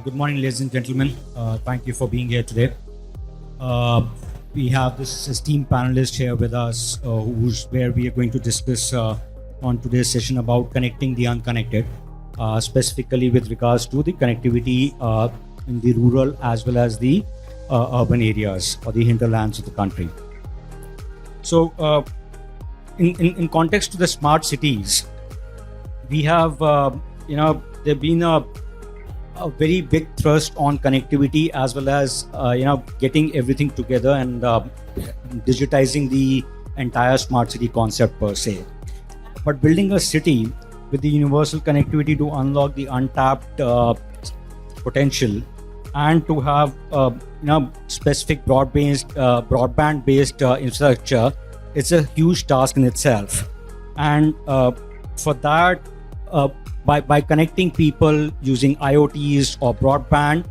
Good morning, ladies and gentlemen. Thank you for being here today. We have this esteemed panelist here with us, where we are going to discuss on today's session about connecting the unconnected, specifically with regards to the connectivity in the rural as well as the urban areas or the hinterlands of the country. So, in context to the smart cities, we have, there been a very big thrust on connectivity as well as getting everything together and digitizing the entire smart city concept per se. But building a city with the universal connectivity to unlock the untapped potential and to have specific broadband based infrastructure, it's a huge task in itself. And for that, by connecting people using IoTs or broadband,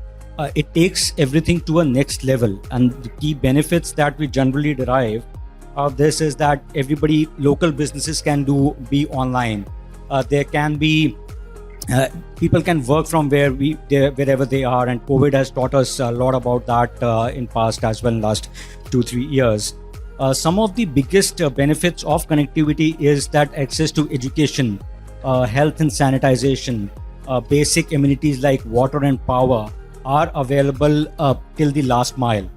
it takes everything to a next level. And the key benefits that we generally derive of this is that local businesses can be online. There can be people can work from wherever they are, and COVID has taught us a lot about that in past as well in last 2-3 years. Some of the biggest benefits of connectivity is that access to education, health and sanitization, basic amenities like water and power are available till the last mile.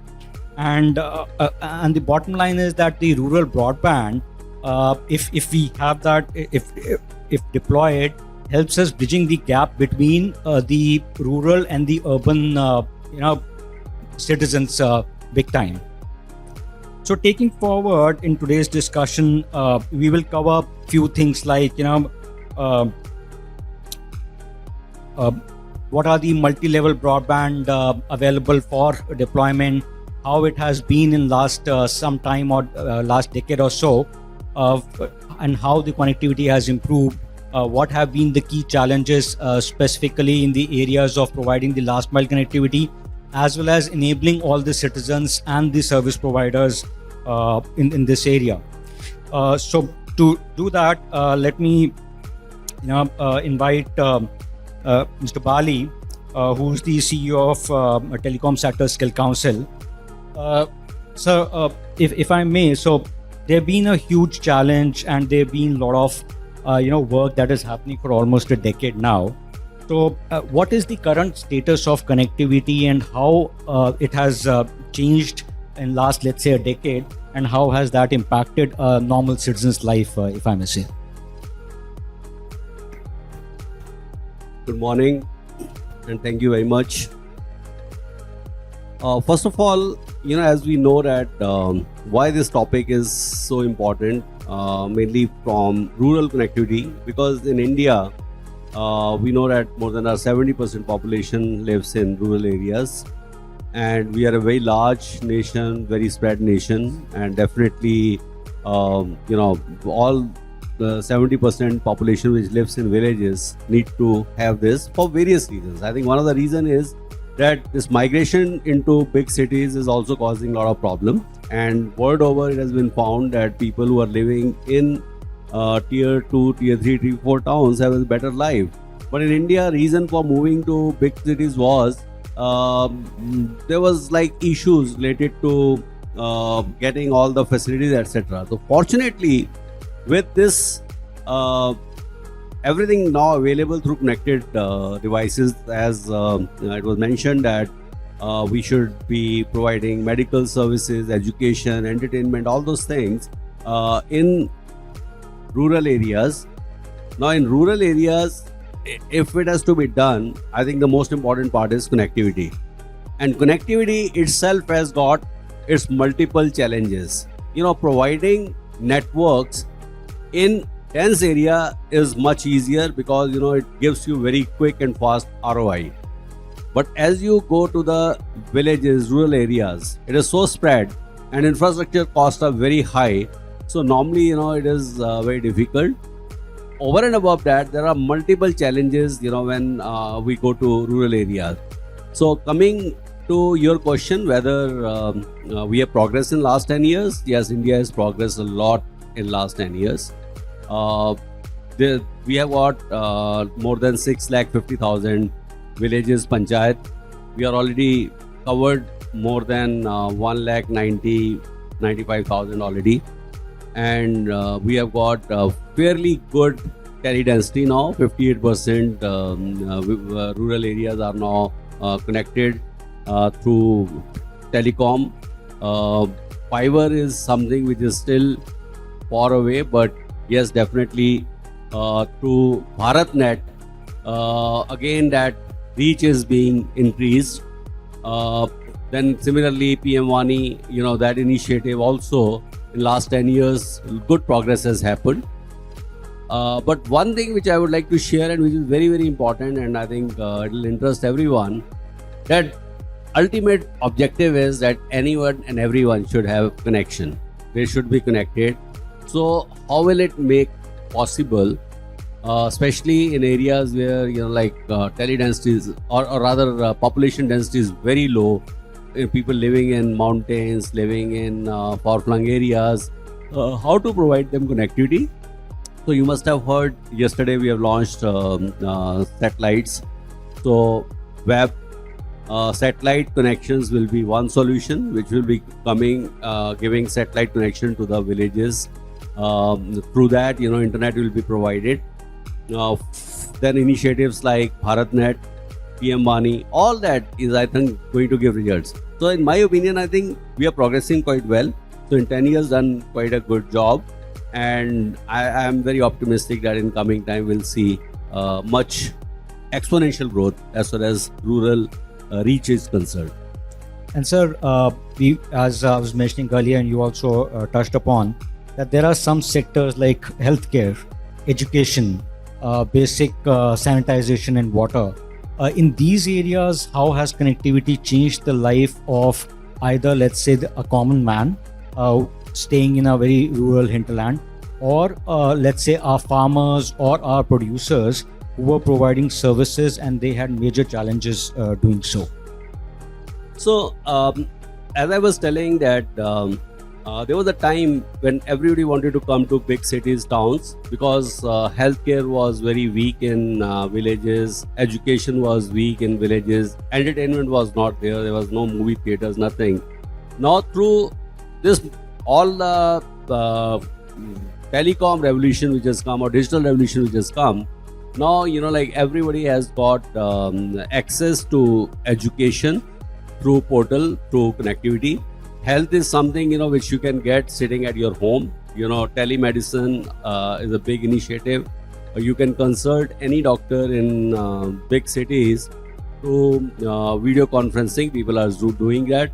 And the bottom line is that the rural broadband, if we have that, if deployed, helps us bridging the gap between the rural and the urban citizens big time. So taking forward in today's discussion, we will cover few things like what are the multi-level broadband available for deployment, how it has been in last some time or last decade or so, and how the connectivity has improved, what have been the key challenges specifically in the areas of providing the last mile connectivity, as well as enabling all the citizens and the service providers in this area. So to do that, let me invite Mr. Bali, who's the CEO of Telecom Sector Skill Council. So, if I may, so there have been a huge challenge, and there have been a lot of work that is happening for almost a decade now. So, what is the current status of connectivity, and how it has changed in last, let's say, a decade, and how has that impacted a normal citizen's life, if I may say? Good morning, and thank you very much. First of all, as we know that why this topic is so important, mainly from rural connectivity, because in India, we know that more than our 70% population lives in rural areas, and we are a very large nation, very spread nation, and definitely, all the 70% population which lives in villages need to have this for various reasons. I think one of the reasons is that this migration into big cities is also causing a lot of problems, and world over it has been found that people who are living in tier 2, tier 3, tier 4 towns have a better life. But in India, reason for moving to big cities was there was like issues related to getting all the facilities, etc. So fortunately, with this everything now available through connected devices, as it was mentioned that we should be providing medical services, education, entertainment, all those things in rural areas. Now in rural areas, if it has to be done, I think the most important part is connectivity, and connectivity itself has got its multiple challenges. Providing networks in dense area is much easier because it gives you very quick and fast ROI. But as you go to the villages, rural areas, it is so spread and infrastructure costs are very high. So normally, it is very difficult. Over and above that, there are multiple challenges, when we go to rural areas. So coming to your question, whether we have progressed in last 10 years, yes, India has progressed a lot in last 10 years. We have got more than 650,000 villages, panchayat. We are already covered more than 1,95,000 already, and we have got fairly good tele density now. 58% rural areas are now connected through telecom. Fiber is something which is still far away, but yes, definitely through BharatNet, again that reach is being increased. Then similarly, PM Wani, that initiative also in last 10 years, good progress has happened. But one thing which I would like to share and which is very, very important, and I think it will interest everyone, that ultimate objective is that anyone and everyone should have connection. They should be connected. So how will it make possible, especially in areas where tele densities or rather population density is very low, people living in mountains, living in far-flung areas, how to provide them connectivity? So you must have heard yesterday we have launched satellites. So web satellite connections will be one solution which will be coming, giving satellite connection to the villages. Through that, internet will be provided. Then initiatives like BharatNet, PM Wani, all that is, I think, going to give results. So in my opinion, I think we are progressing quite well. So in 10 years, done quite a good job. And I am very optimistic that in coming time, we'll see much exponential growth as far as rural reach is concerned. And sir, we, as I was mentioning earlier, and you also touched upon, that there are some sectors like healthcare, education, basic sanitization and water. In these areas, how has connectivity changed the life of either, let's say, a common man staying in a very rural hinterland, or let's say our farmers or our producers who were providing services and they had major challenges doing so? So, as I was telling that there was a time when everybody wanted to come to big cities, towns, because healthcare was very weak in villages, education was weak in villages, entertainment was not there, there was no movie theaters, nothing. Now through this, all the telecom revolution which has come, or digital revolution which has come, now everybody has got access to education through portal, through connectivity. Health is something which you can get sitting at your home. Telemedicine is a big initiative. You can consult any doctor in big cities through video conferencing. People are doing that.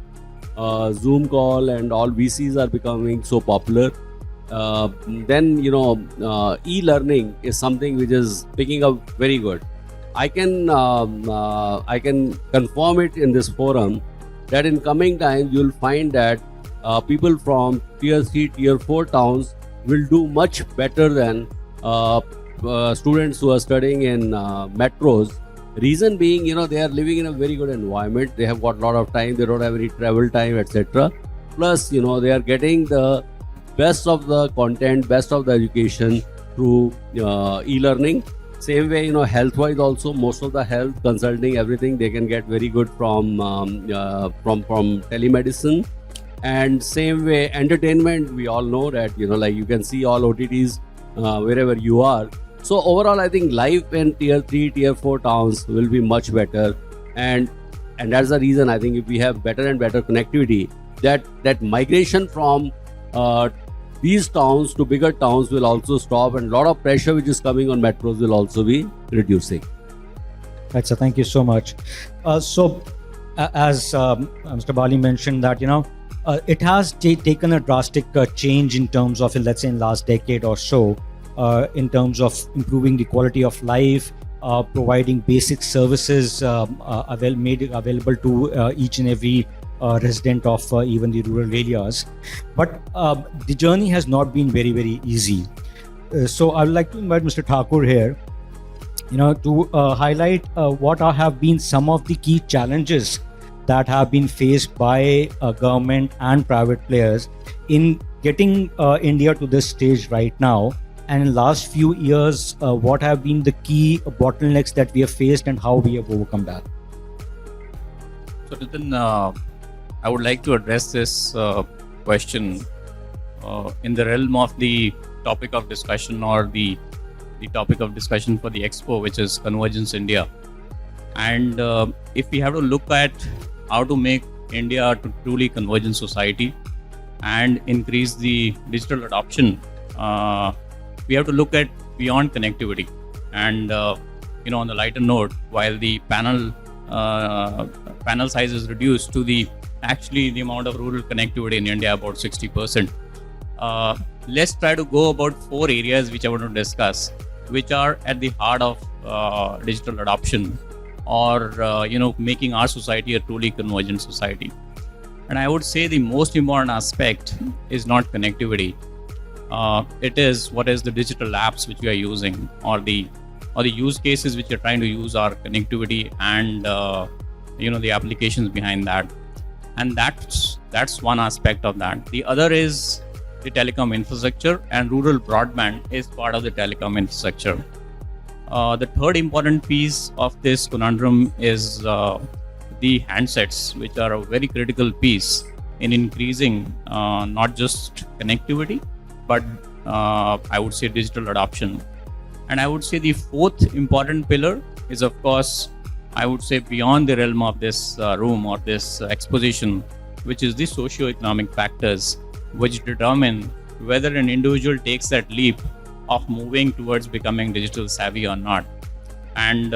Zoom call and all VCs are becoming so popular. Then e-learning is something which is picking up very good. I can confirm it in this forum that in coming times you'll find that people from tier 3, tier 4 towns will do much better than students who are studying in metros. Reason being, they are living in a very good environment. They have got a lot of time. They don't have any travel time, etc. Plus, they are getting the best of the content, best of the education through e-learning. Same way, health-wise also, most of the health consulting, everything they can get very good from telemedicine. And same way, entertainment, we all know that you can see all OTTs wherever you are. So overall, I think life in tier 3, tier 4 towns will be much better, and that's the reason I think if we have better and better connectivity, that migration from these towns to bigger towns will also stop, and a lot of pressure which is coming on metros will also be reducing. Right, so thank you so much. As Mr. Bali mentioned that it has taken a drastic change in terms of, let's say, in last decade or so, in terms of improving the quality of life, providing basic services made available to each and every resident of even the rural areas. But the journey has not been very, very easy. So I would like to invite Mr. Thakur here, to highlight what have been some of the key challenges that have been faced by government and private players in getting India to this stage right now, And in last few years, what have been the key bottlenecks that we have faced and how we have overcome that? So Nitin, I would like to address this question in the realm of the topic of discussion, or the topic of discussion for the Expo, which is Convergence India. And if we have to look at how to make India to truly convergent society and increase the digital adoption, we have to look at beyond connectivity. And on the lighter note, while the panel size is reduced to the amount of rural connectivity in India, about 60%. Let's try to go about 4 areas which I want to discuss, which are at the heart of digital adoption, or making our society a truly convergent society. And I would say the most important aspect is not connectivity. It is what is the digital apps which we are using, or the use cases which are trying to use our connectivity, and the applications behind that. And that's one aspect of that. The other is the telecom infrastructure, and rural broadband is part of the telecom infrastructure. The third important piece of this conundrum is the handsets, which are a very critical piece in increasing not just connectivity, but I would say digital adoption. And I would say the fourth important pillar is, of course, I would say beyond the realm of this room or this exposition, which is the socio-economic factors which determine whether an individual takes that leap of moving towards becoming digital savvy or not. And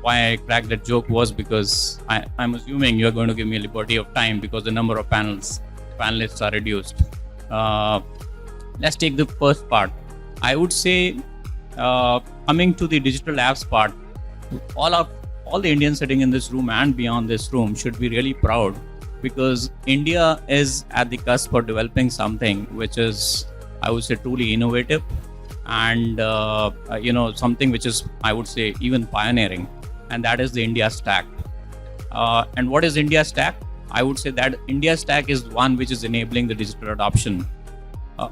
why I cracked that joke was because I'm assuming you're going to give me a liberty of time, because the number of panelists are reduced. Let's take the first part. I would say, coming to the digital apps part, all the Indians sitting in this room and beyond this room should be really proud, because India is at the cusp of developing something which is, I would say, truly innovative, and something which is, I would say, even pioneering, and that is the India Stack. And what is India Stack? I would say that India Stack is one which is enabling the digital adoption.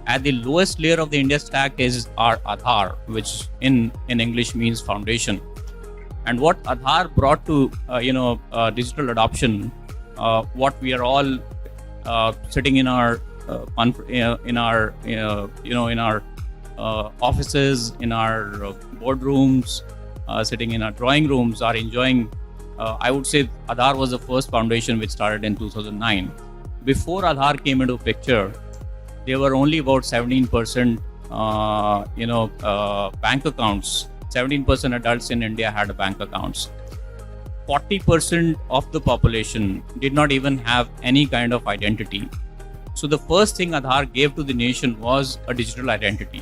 At the lowest layer of the India Stack is our Aadhaar, which in English means foundation. And what Aadhaar brought to digital adoption, what we are all sitting in our offices, in our boardrooms, sitting in our drawing rooms, are enjoying. I would say Aadhaar was the first foundation which started in 2009. Before Aadhaar came into picture, there were only about 17% bank accounts. 17% adults in India had bank accounts. 40% of the population did not even have any kind of identity. So the first thing Aadhaar gave to the nation was a digital identity.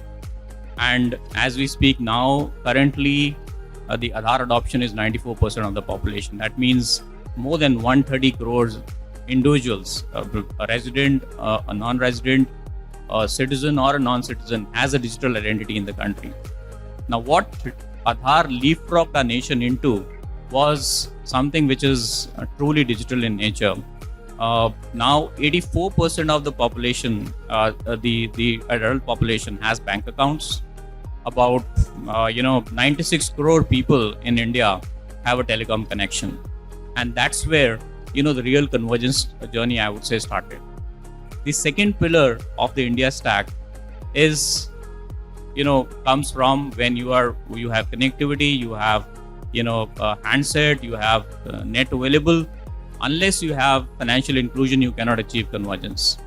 And as we speak now, currently, the Aadhaar adoption is 94% of the population. That means more than 130 crores individuals, a resident, a non-resident, a citizen or a non-citizen, has a digital identity in the country. Now, what Aadhaar leapfrogged our nation into was something which is truly digital in nature. Now, 84% of the population, the adult population, has bank accounts. About 96 crore people in India have a telecom connection, and that's where the real convergence journey, I would say, started. The second pillar of the India Stack is comes from when you have connectivity, you have a handset, you have net available. Unless you have financial inclusion, you cannot achieve convergence.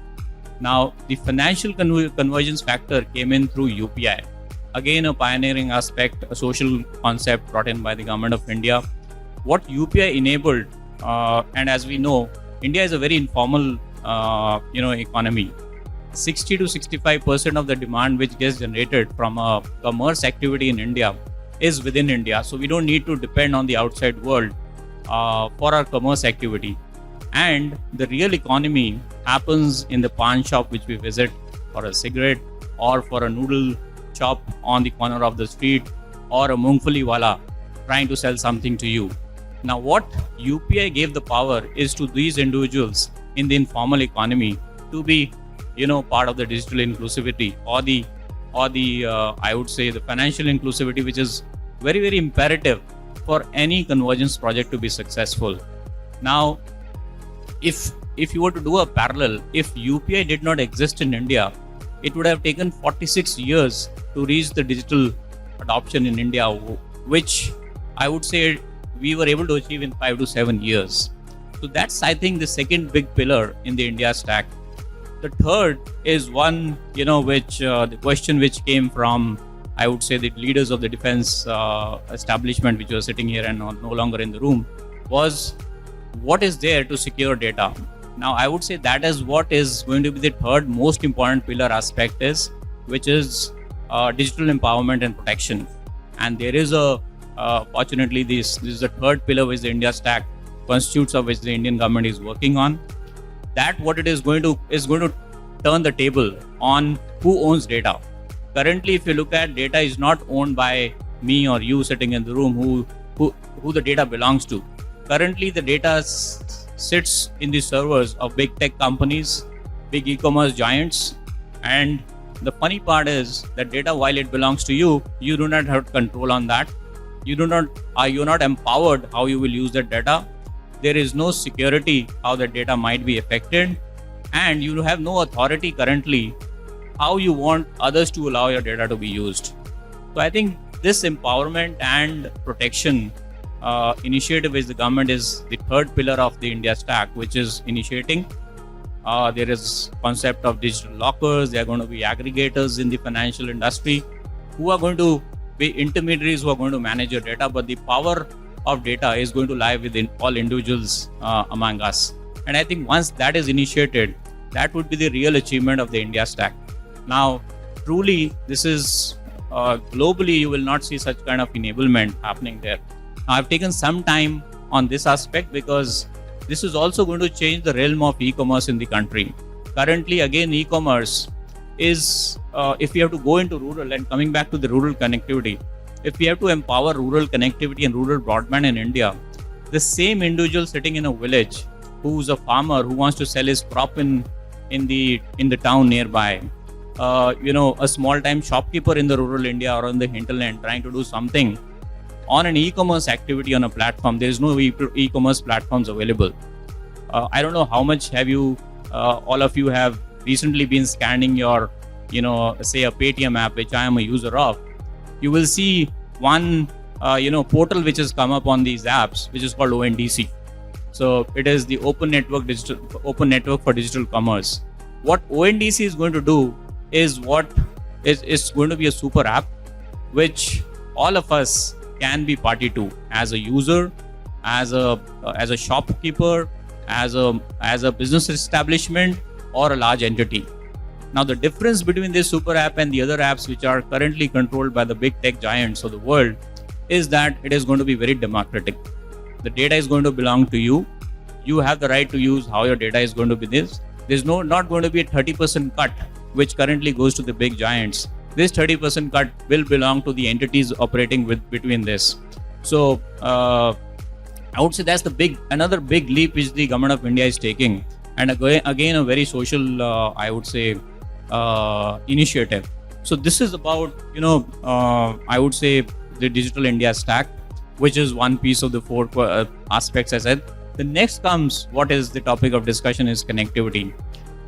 Now, the financial convergence factor came in through UPI. Again, a pioneering aspect, a social concept brought in by the government of India. What UPI enabled, and as we know, India is a very informal economy. 60 to 65% of the demand which gets generated from a commerce activity in India is within India. So we don't need to depend on the outside world for our commerce activity. And the real economy happens in the pawn shop which we visit for a cigarette, or for a noodle shop on the corner of the street, or a mungfali wala trying to sell something to you. Now, what UPI gave the power is to these individuals in the informal economy to be, part of the digital inclusivity, or the or the I would say the financial inclusivity, which is very, very imperative for any convergence project to be successful. Now, if you were to do a parallel, if UPI did not exist in India, it would have taken 46 years to reach the digital adoption in India, which I would say we were able to achieve in 5 to 7 years. So that's, I think, the second big pillar in the India stack. The third is one, which the question which came from, I would say, the leaders of the defense establishment, which were sitting here and no longer in the room, was what is there to secure data? Now, I would say that is what is going to be the third most important pillar aspect which is digital empowerment and protection. And there is fortunately, this is the third pillar which the India stack constitutes of, which the Indian government is working on. That what it is going to turn the table on who owns data. Currently, if you look at, data is not owned by me or you sitting in the room who the data belongs to. Currently, the data sits in the servers of big tech companies, big e-commerce giants, and the funny part is that data, while it belongs to you, you do not have control on that. You're not empowered how you will use that data. There is no security how that data might be affected, and you have no authority currently how you want others to allow your data to be used. So I think this empowerment and protection initiative which the government is the third pillar of the India stack, which is initiating. There is concept of digital lockers. There are going to be aggregators in the financial industry who are going to be intermediaries who are going to manage your data, but the power of data is going to lie within all individuals among us. And I think once that is initiated, that would be the real achievement of the India stack. Now, truly, this is globally, you will not see such kind of enablement happening there. Now, I've taken some time on this aspect because this is also going to change the realm of e-commerce in the country. Currently, again, e-commerce is, if you have to go into rural, and coming back to the rural connectivity, if we have to empower rural connectivity and rural broadband in India, the same individual sitting in a village who's a farmer who wants to sell his crop in the town nearby, a small time shopkeeper in the rural India or on the hinterland trying to do something on an e-commerce activity on a platform. There is no e-commerce platforms available. I don't know how much have you, all of you have recently been scanning your, say a Paytm app, which I am a user of. You will see one, portal which has come up on these apps, which is called ONDC. So it is the Open Network for Digital Commerce. What ONDC is going to do is it's going to be a super app, which all of us can be party to as a user, as a shopkeeper, as a business establishment or a large entity. Now, the difference between this super app and the other apps which are currently controlled by the big tech giants of the world is that it is going to be very democratic. The data is going to belong to you. You have the right to use how your data is going to be this. There's not going to be a 30% cut which currently goes to the big giants. This 30% cut will belong to the entities operating between this. So I would say that's another big leap which the government of India is taking, and again a very social I would say initiative. So this is about I would say the Digital India stack, which is one piece of the four aspects I said. The next comes, what is the topic of discussion, is connectivity.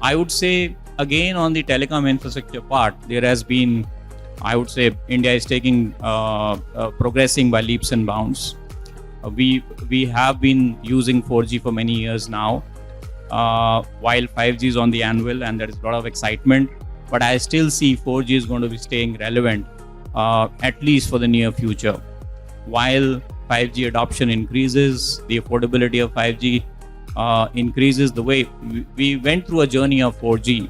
I would say again on the telecom infrastructure part, there has been, I would say, India is taking progressing by leaps and bounds. We have been using 4G for many years now, while 5G is on the anvil, and there is a lot of excitement. But I still see 4G is going to be staying relevant, at least for the near future. While 5G adoption increases, the affordability of 5G increases, the way we went through a journey of 4G.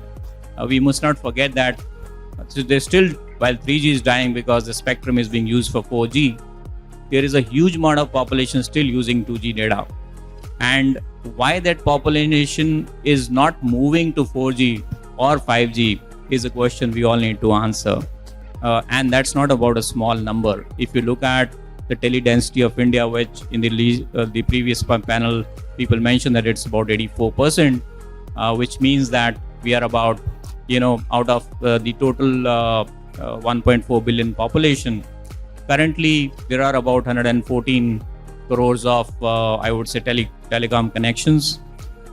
We must not forget that there's still, while 3G is dying because the spectrum is being used for 4G, there is a huge amount of population still using 2G data. And why that population is not moving to 4G or 5G is a question we all need to answer. And that's not about a small number. If you look at the tele-density of India, which in the previous panel, people mentioned that it's about 84%, which means that we are about, out of the total 1.4 billion population. Currently, there are about 114 crores of, I would say, telecom connections.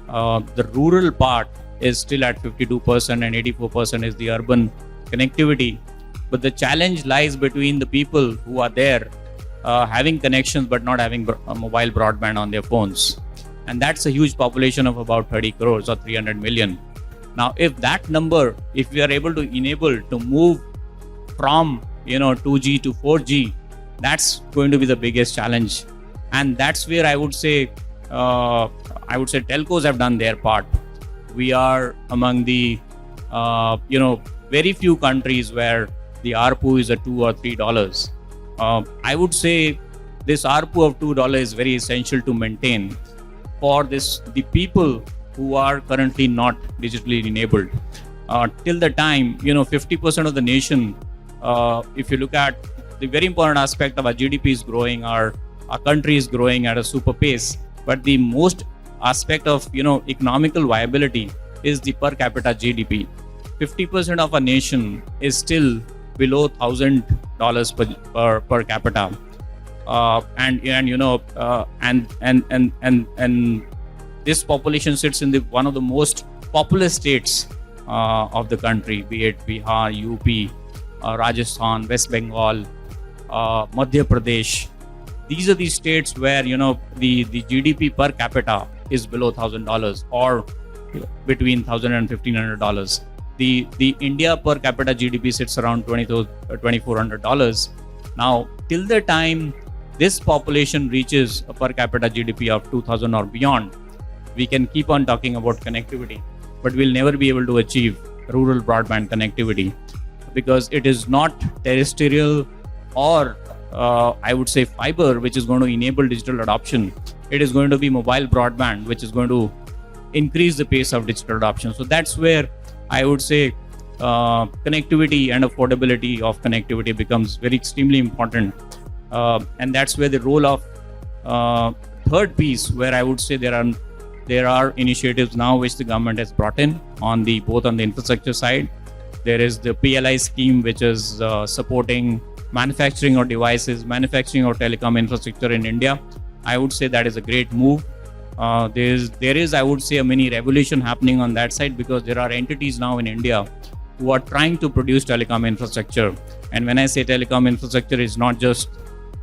The rural part is still at 52% and 84% is the urban connectivity. But the challenge lies between the people who are there having connections but not having mobile broadband on their phones. And that's a huge population of about 30 crores or 300 million. Now, if that number, if we are able to enable to move from 2G to 4G, that's going to be the biggest challenge. And that's where I would say telcos have done their part. We are among the very few countries where the ARPU is at $2 or $3. I would say this ARPU of $2 is very essential to maintain for the people who are currently not digitally enabled. Till the time 50% of the nation, if you look at the very important aspect of our GDP is growing, our country is growing at a super pace, but the most aspect of economical viability is the per capita GDP. 50% of our nation is still below $1,000 per capita, and this population sits in one of the most populous states of the country, be it Bihar, UP, Rajasthan, West Bengal, Madhya Pradesh. These are the states where the GDP per capita is below $1,000 or between $1,000 and $1,500. The India per capita GDP sits around $2,400. Now, till the time this population reaches a per capita GDP of 2,000 or beyond, we can keep on talking about connectivity, but we'll never be able to achieve rural broadband connectivity because it is not terrestrial or I would say fiber, which is going to enable digital adoption. It is going to be mobile broadband, which is going to increase the pace of digital adoption. So that's where I would say connectivity and affordability of connectivity becomes very extremely important. And that's where the role of third piece, where I would say there are initiatives now which the government has brought in both on the infrastructure side. There is the PLI scheme, which is supporting manufacturing of devices, manufacturing of telecom infrastructure in India. I would say that is a great move. There is, I would say, a mini revolution happening on that side because there are entities now in India who are trying to produce telecom infrastructure. And when I say telecom infrastructure, it's not just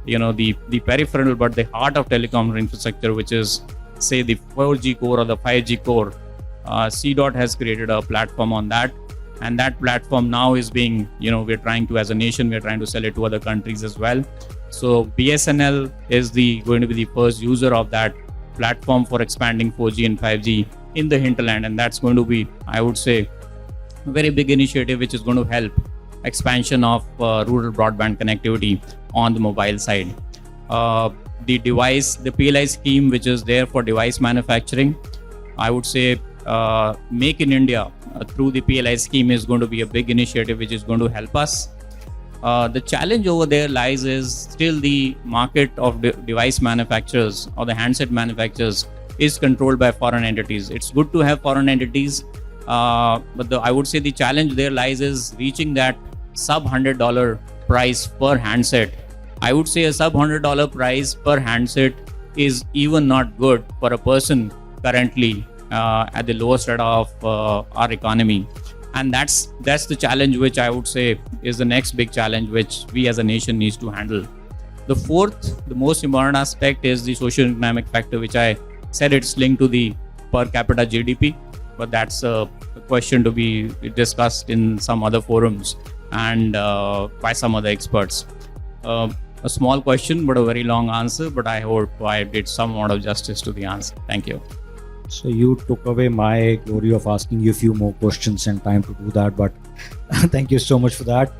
the peripheral, but the heart of telecom infrastructure, which is say the 4G core or the 5G core. CDOT has created a platform on that. And that platform now is being, we're trying to, as a nation, we're trying to sell it to other countries as well. So BSNL is going to be the first user of that platform for expanding 4G and 5G in the hinterland. And that's going to be, I would say, a very big initiative, which is going to help expansion of rural broadband connectivity on the mobile side. The PLI scheme, which is there for device manufacturing, I would say Make in India through the PLI scheme is going to be a big initiative which is going to help us. The challenge over there lies is still the market of device manufacturers or the handset manufacturers is controlled by foreign entities. It's good to have foreign entities, but I would say the challenge there lies is reaching that sub $100 price per handset. I would say a sub $100 price per handset is even not good for a person currently at the lowest rate of our economy. And that's the challenge which I would say is the next big challenge which we as a nation needs to handle. The fourth, the most important aspect is the socio-economic factor, which I said it's linked to the per capita GDP, but that's a question to be discussed in some other forums and by some other experts. A small question, but a very long answer, but I hope I did some amount of justice to the answer. Thank you. So you took away my glory of asking you a few more questions and time to do that, but thank you so much for that.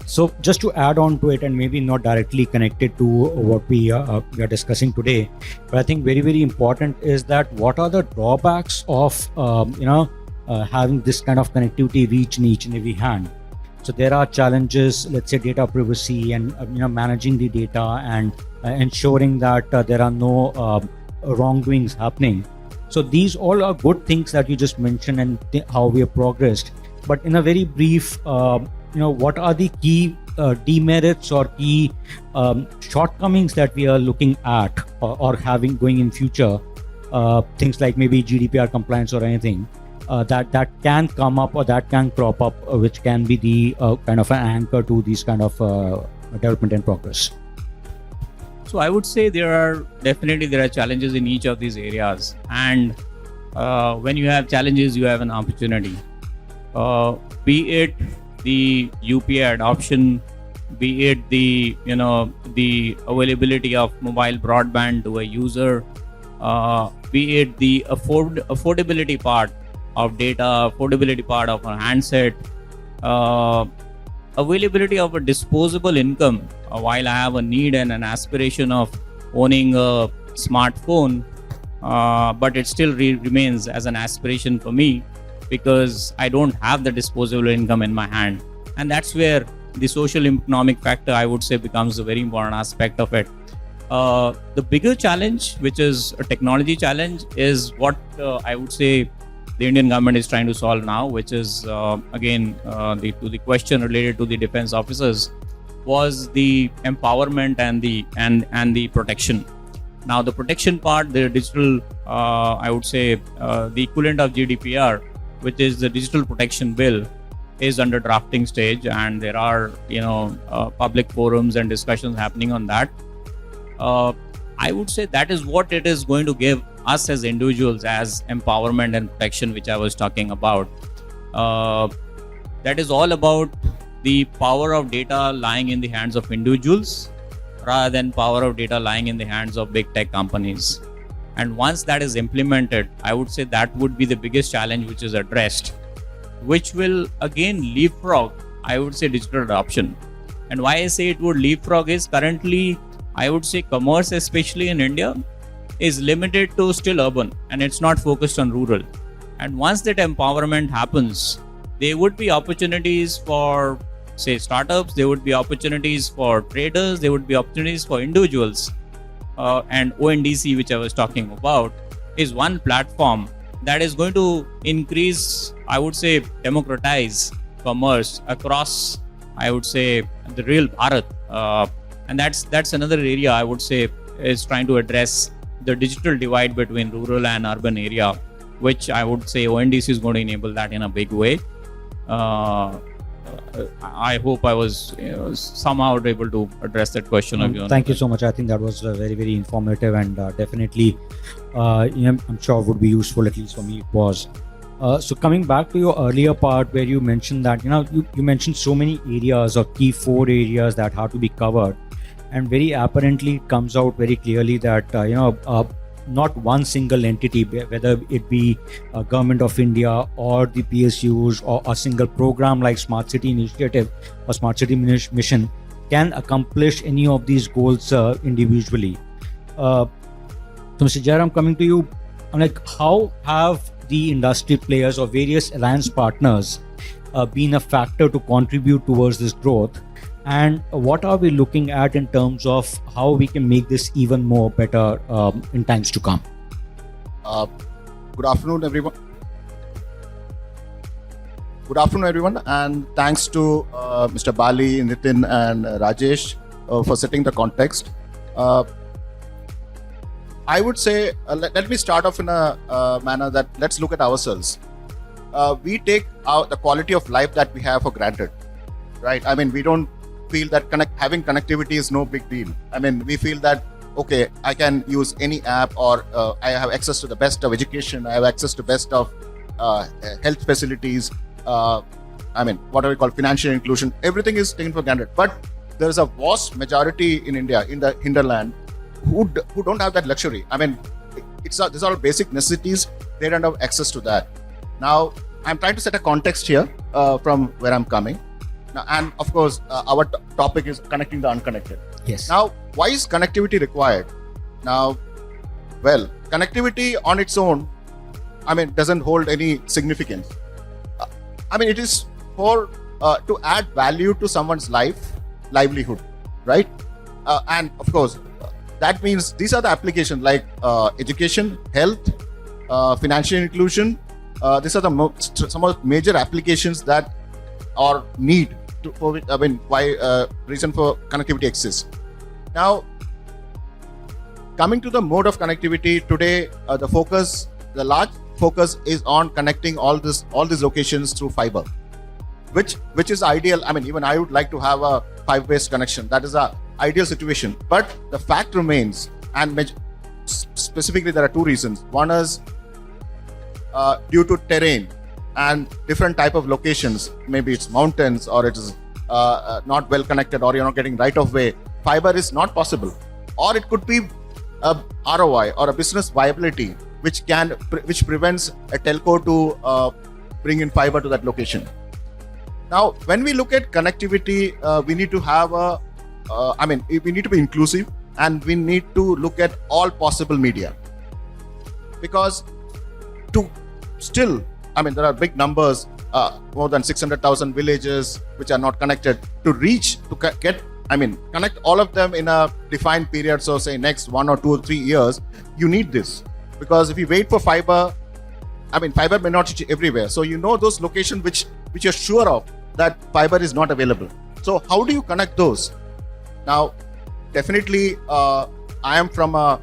So just to add on to it, and maybe not directly connected to what we are discussing today, but I think very, very important is that what are the drawbacks of having this kind of connectivity reach in each and every hand. So there are challenges, let's say data privacy and managing the data and ensuring that there are no wrongdoings happening. So these all are good things that you just mentioned and how we have progressed. But in a very brief, what are the key demerits or key shortcomings that we are looking at or having going in future, things like maybe GDPR compliance or anything that can come up or that can crop up, which can be the kind of an anchor to these kind of development and progress. So I would say there are challenges in each of these areas, and when you have challenges, you have an opportunity. Be it the UPI adoption, be it the availability of mobile broadband to a user, be it the affordability part of data, affordability part of a handset, availability of a disposable income. While I have a need and an aspiration of owning a smartphone, but it still remains as an aspiration for me because I don't have the disposable income in my hand. And that's where the social economic factor, I would say, becomes a very important aspect of it. The bigger challenge, which is a technology challenge, is what I would say the Indian government is trying to solve now, which is again to the question related to the defense officers, was the empowerment and the protection. Now the protection part, the digital, I would say the equivalent of GDPR, which is the digital protection bill, is under drafting stage, and there are public forums and discussions happening on that. I would say that is what it is going to give us as individuals as empowerment and protection, which I was talking about. That is all about the power of data lying in the hands of individuals rather than power of data lying in the hands of big tech companies. And once that is implemented, I would say that would be the biggest challenge which is addressed, which will again leapfrog, I would say, digital adoption. And why I say it would leapfrog is currently, I would say, commerce, especially in India, is limited to still urban and it's not focused on rural. And once that empowerment happens, there would be opportunities for, say, startups, there would be opportunities for traders, there would be opportunities for individuals. And ONDC, which I was talking about, is one platform that is going to increase, I would say, democratize commerce across, I would say, the real Bharat. And that's another area I would say is trying to address the digital divide between rural and urban area, which I would say ONDC is going to enable that in a big way. I hope I was somehow able to address that question of yours. Thank you so much. I think that was very, very informative and definitely, I'm sure would be useful, at least for me it was. So coming back to your earlier part where you mentioned that, you mentioned so many areas or key 4 areas that have to be covered. And very apparently it comes out very clearly that, not one single entity, whether it be Government of India or the PSUs or a single program like Smart City Initiative or Smart City Mission can accomplish any of these goals individually. So Mr. Jairam, coming to you, how have the industry players or various alliance partners been a factor to contribute towards this growth? And what are we looking at in terms of how we can make this even more better in times to come? Good afternoon, everyone. Good afternoon, everyone, and thanks to Mr. Bali, Nitin, and Rajesh for setting the context. I would say, let me start off in a manner that let's look at ourselves. We take the quality of life that we have for granted, right? I mean, we don't feel that having connectivity is no big deal. I mean, we feel that, okay, I can use any app, or I have access to the best of education, I have access to best of health facilities, I mean, what do we call financial inclusion, everything is taken for granted. But there is a vast majority in India, in the hinterland, who don't have that luxury. I mean, these are all basic necessities, they don't have access to that. Now, I'm trying to set a context here from where I'm coming. Now, and of course, our topic is connecting the unconnected. Yes. Now, why is connectivity required? Now, well, connectivity on its own, I mean, doesn't hold any significance. I mean, it is for to add value to someone's livelihood, right? And of course, that means these are the applications like education, health, financial inclusion. These are some of the major applications that or need why reason for connectivity exists. Now, coming to the mode of connectivity today, the large focus is on connecting all these locations through fiber, which is ideal. I mean, even I would like to have a fiber-based connection. That is a ideal situation. But the fact remains, and specifically there are two reasons. One is due to terrain and different type of locations. Maybe it's mountains, or it is not well connected, or you're not getting right of way. Fiber is not possible, or it could be a ROI or a business viability, which prevents a telco to bring in fiber to that location. Now, when we look at connectivity, we need to have we need to be inclusive, and we need to look at all possible media, because there are big numbers, more than 600,000 villages which are not connected. Connect all of them in a defined period. So say next 1 or 2 or 3 years, you need this, because if you wait for fiber, fiber may not reach everywhere. So those locations which you're sure of that fiber is not available. So how do you connect those? Now, definitely, I am from a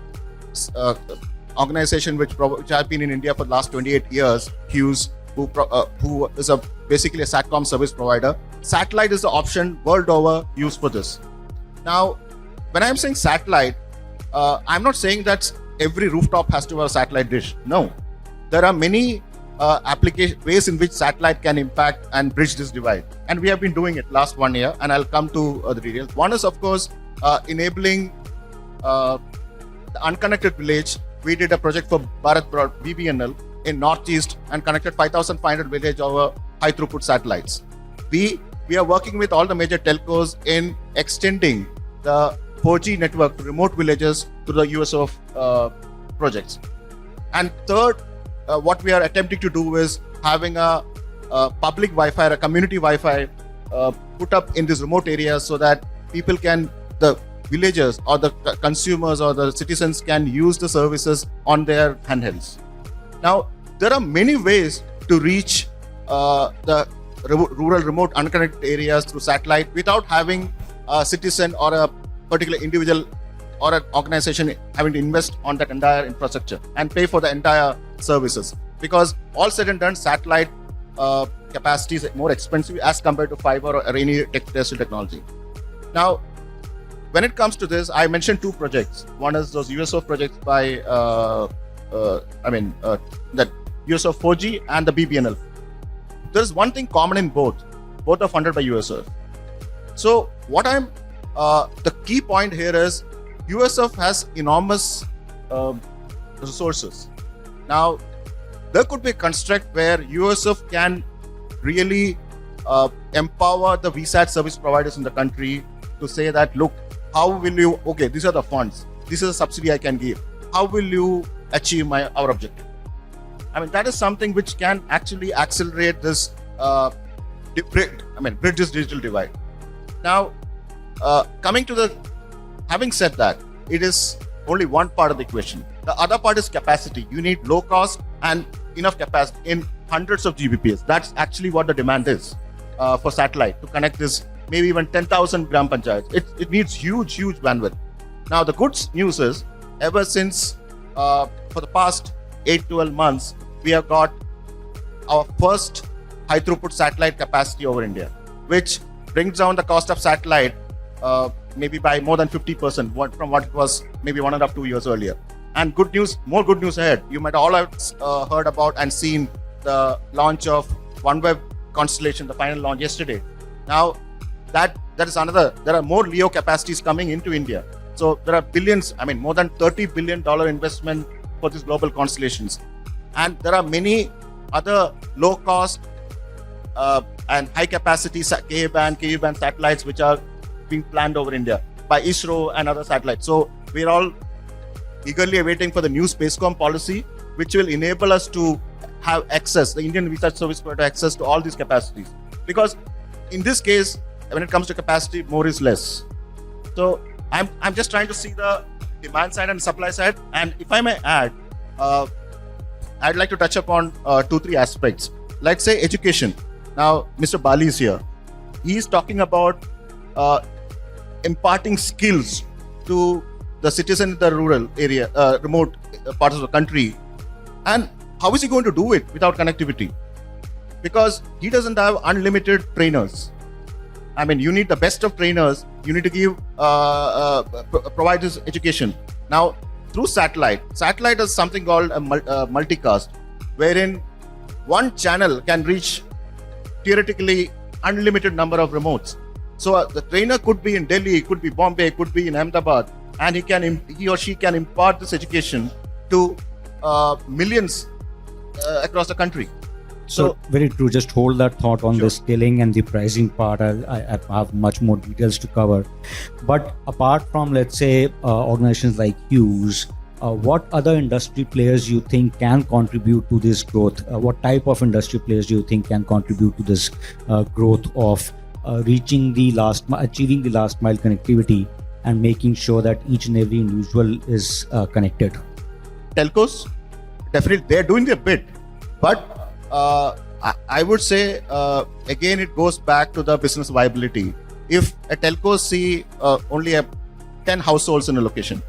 organization which I've been in India for the last 28 years, Hughes, who is basically a SATCOM service provider. Satellite is the option world over used for this. Now, when I'm saying satellite, I'm not saying that every rooftop has to have a satellite dish. No, there are many ways in which satellite can impact and bridge this divide, and we have been doing it last 1 year, and I'll come to the details. One is, of course, enabling the unconnected village. We did a project for Bharat BBNL in Northeast and connected 5,500 villages over high throughput satellites. We are working with all the major telcos in extending the 4G network to remote villages to the USO projects. And third, what we are attempting to do is having a public Wi-Fi, a community Wi-Fi put up in these remote areas, so that the villagers or the consumers or the citizens can use the services on their handhelds. Now, there are many ways to reach the rural, remote, unconnected areas through satellite without having a citizen or a particular individual or an organization having to invest on that entire infrastructure and pay for the entire services. Because all said and done, satellite capacity is more expensive as compared to fiber or any terrestrial technology. Now, when it comes to this, I mentioned 2 projects. One is those USO projects by that USO 4G and the BBNL. There is one thing common in both are funded by USF. So the key point here is USF has enormous resources. Now, there could be a construct where USF can really empower the VSAT service providers in the country to say that, look, how will you, these are the funds, this is a subsidy I can give. How will you achieve our objective? That is something which can actually accelerate this, bridge this digital divide. Now, having said that, it is only one part of the equation. The other part is capacity. You need low cost and enough capacity in hundreds of Gbps. That's actually what the demand is for satellite to connect this, maybe even 10,000 gram panchayats. It needs huge bandwidth. Now, the good news is, ever since for the past 8-12 months, we have got our first high throughput satellite capacity over India, which brings down the cost of satellite maybe by more than 50% from what it was maybe 1.5-2 years earlier. And more good news ahead. You might all have heard about and seen the launch of OneWeb constellation, the final launch yesterday. Now, that is another. There are more LEO capacities coming into India. So there are billions, more than $30 billion investment for these global constellations. And there are many other low cost and high capacity Ka-band, Ku-band satellites which are being planned over India by ISRO and other satellites. So we're all eagerly awaiting for the new Spacecom policy, which will enable us to have access, the Indian research service provider access to all these capacities. Because in this case, when it comes to capacity, more is less. So I'm just trying to see the demand side and supply side. And if I may add, I'd like to touch upon 2-3 aspects. Let's say education. Now, Mr. Bali is here. he's talking about imparting skills to the citizen in the rural area, remote parts of the country. And how is he going to do it without connectivity? Because he doesn't have unlimited trainers. I mean, you need the best of trainers. You need to give provide this education. Now, through satellite is something called a multicast, wherein one channel can reach theoretically unlimited number of remotes. So the trainer could be in Delhi, could be Bombay, could be in Ahmedabad, and he or she can impart this education to millions across the country. So very true. Just hold that thought on Sure. the scaling and the pricing part. I have much more details to cover. But apart from, let's say, organizations like Hughes, what other industry players you think can contribute to this growth? What type of industry players do you think can contribute to this growth of achieving the last mile connectivity and making sure that each and every individual is connected? Telcos, definitely, they're doing their bit. But I would say, again, it goes back to the business viability. If a telco see only 10 households in a location,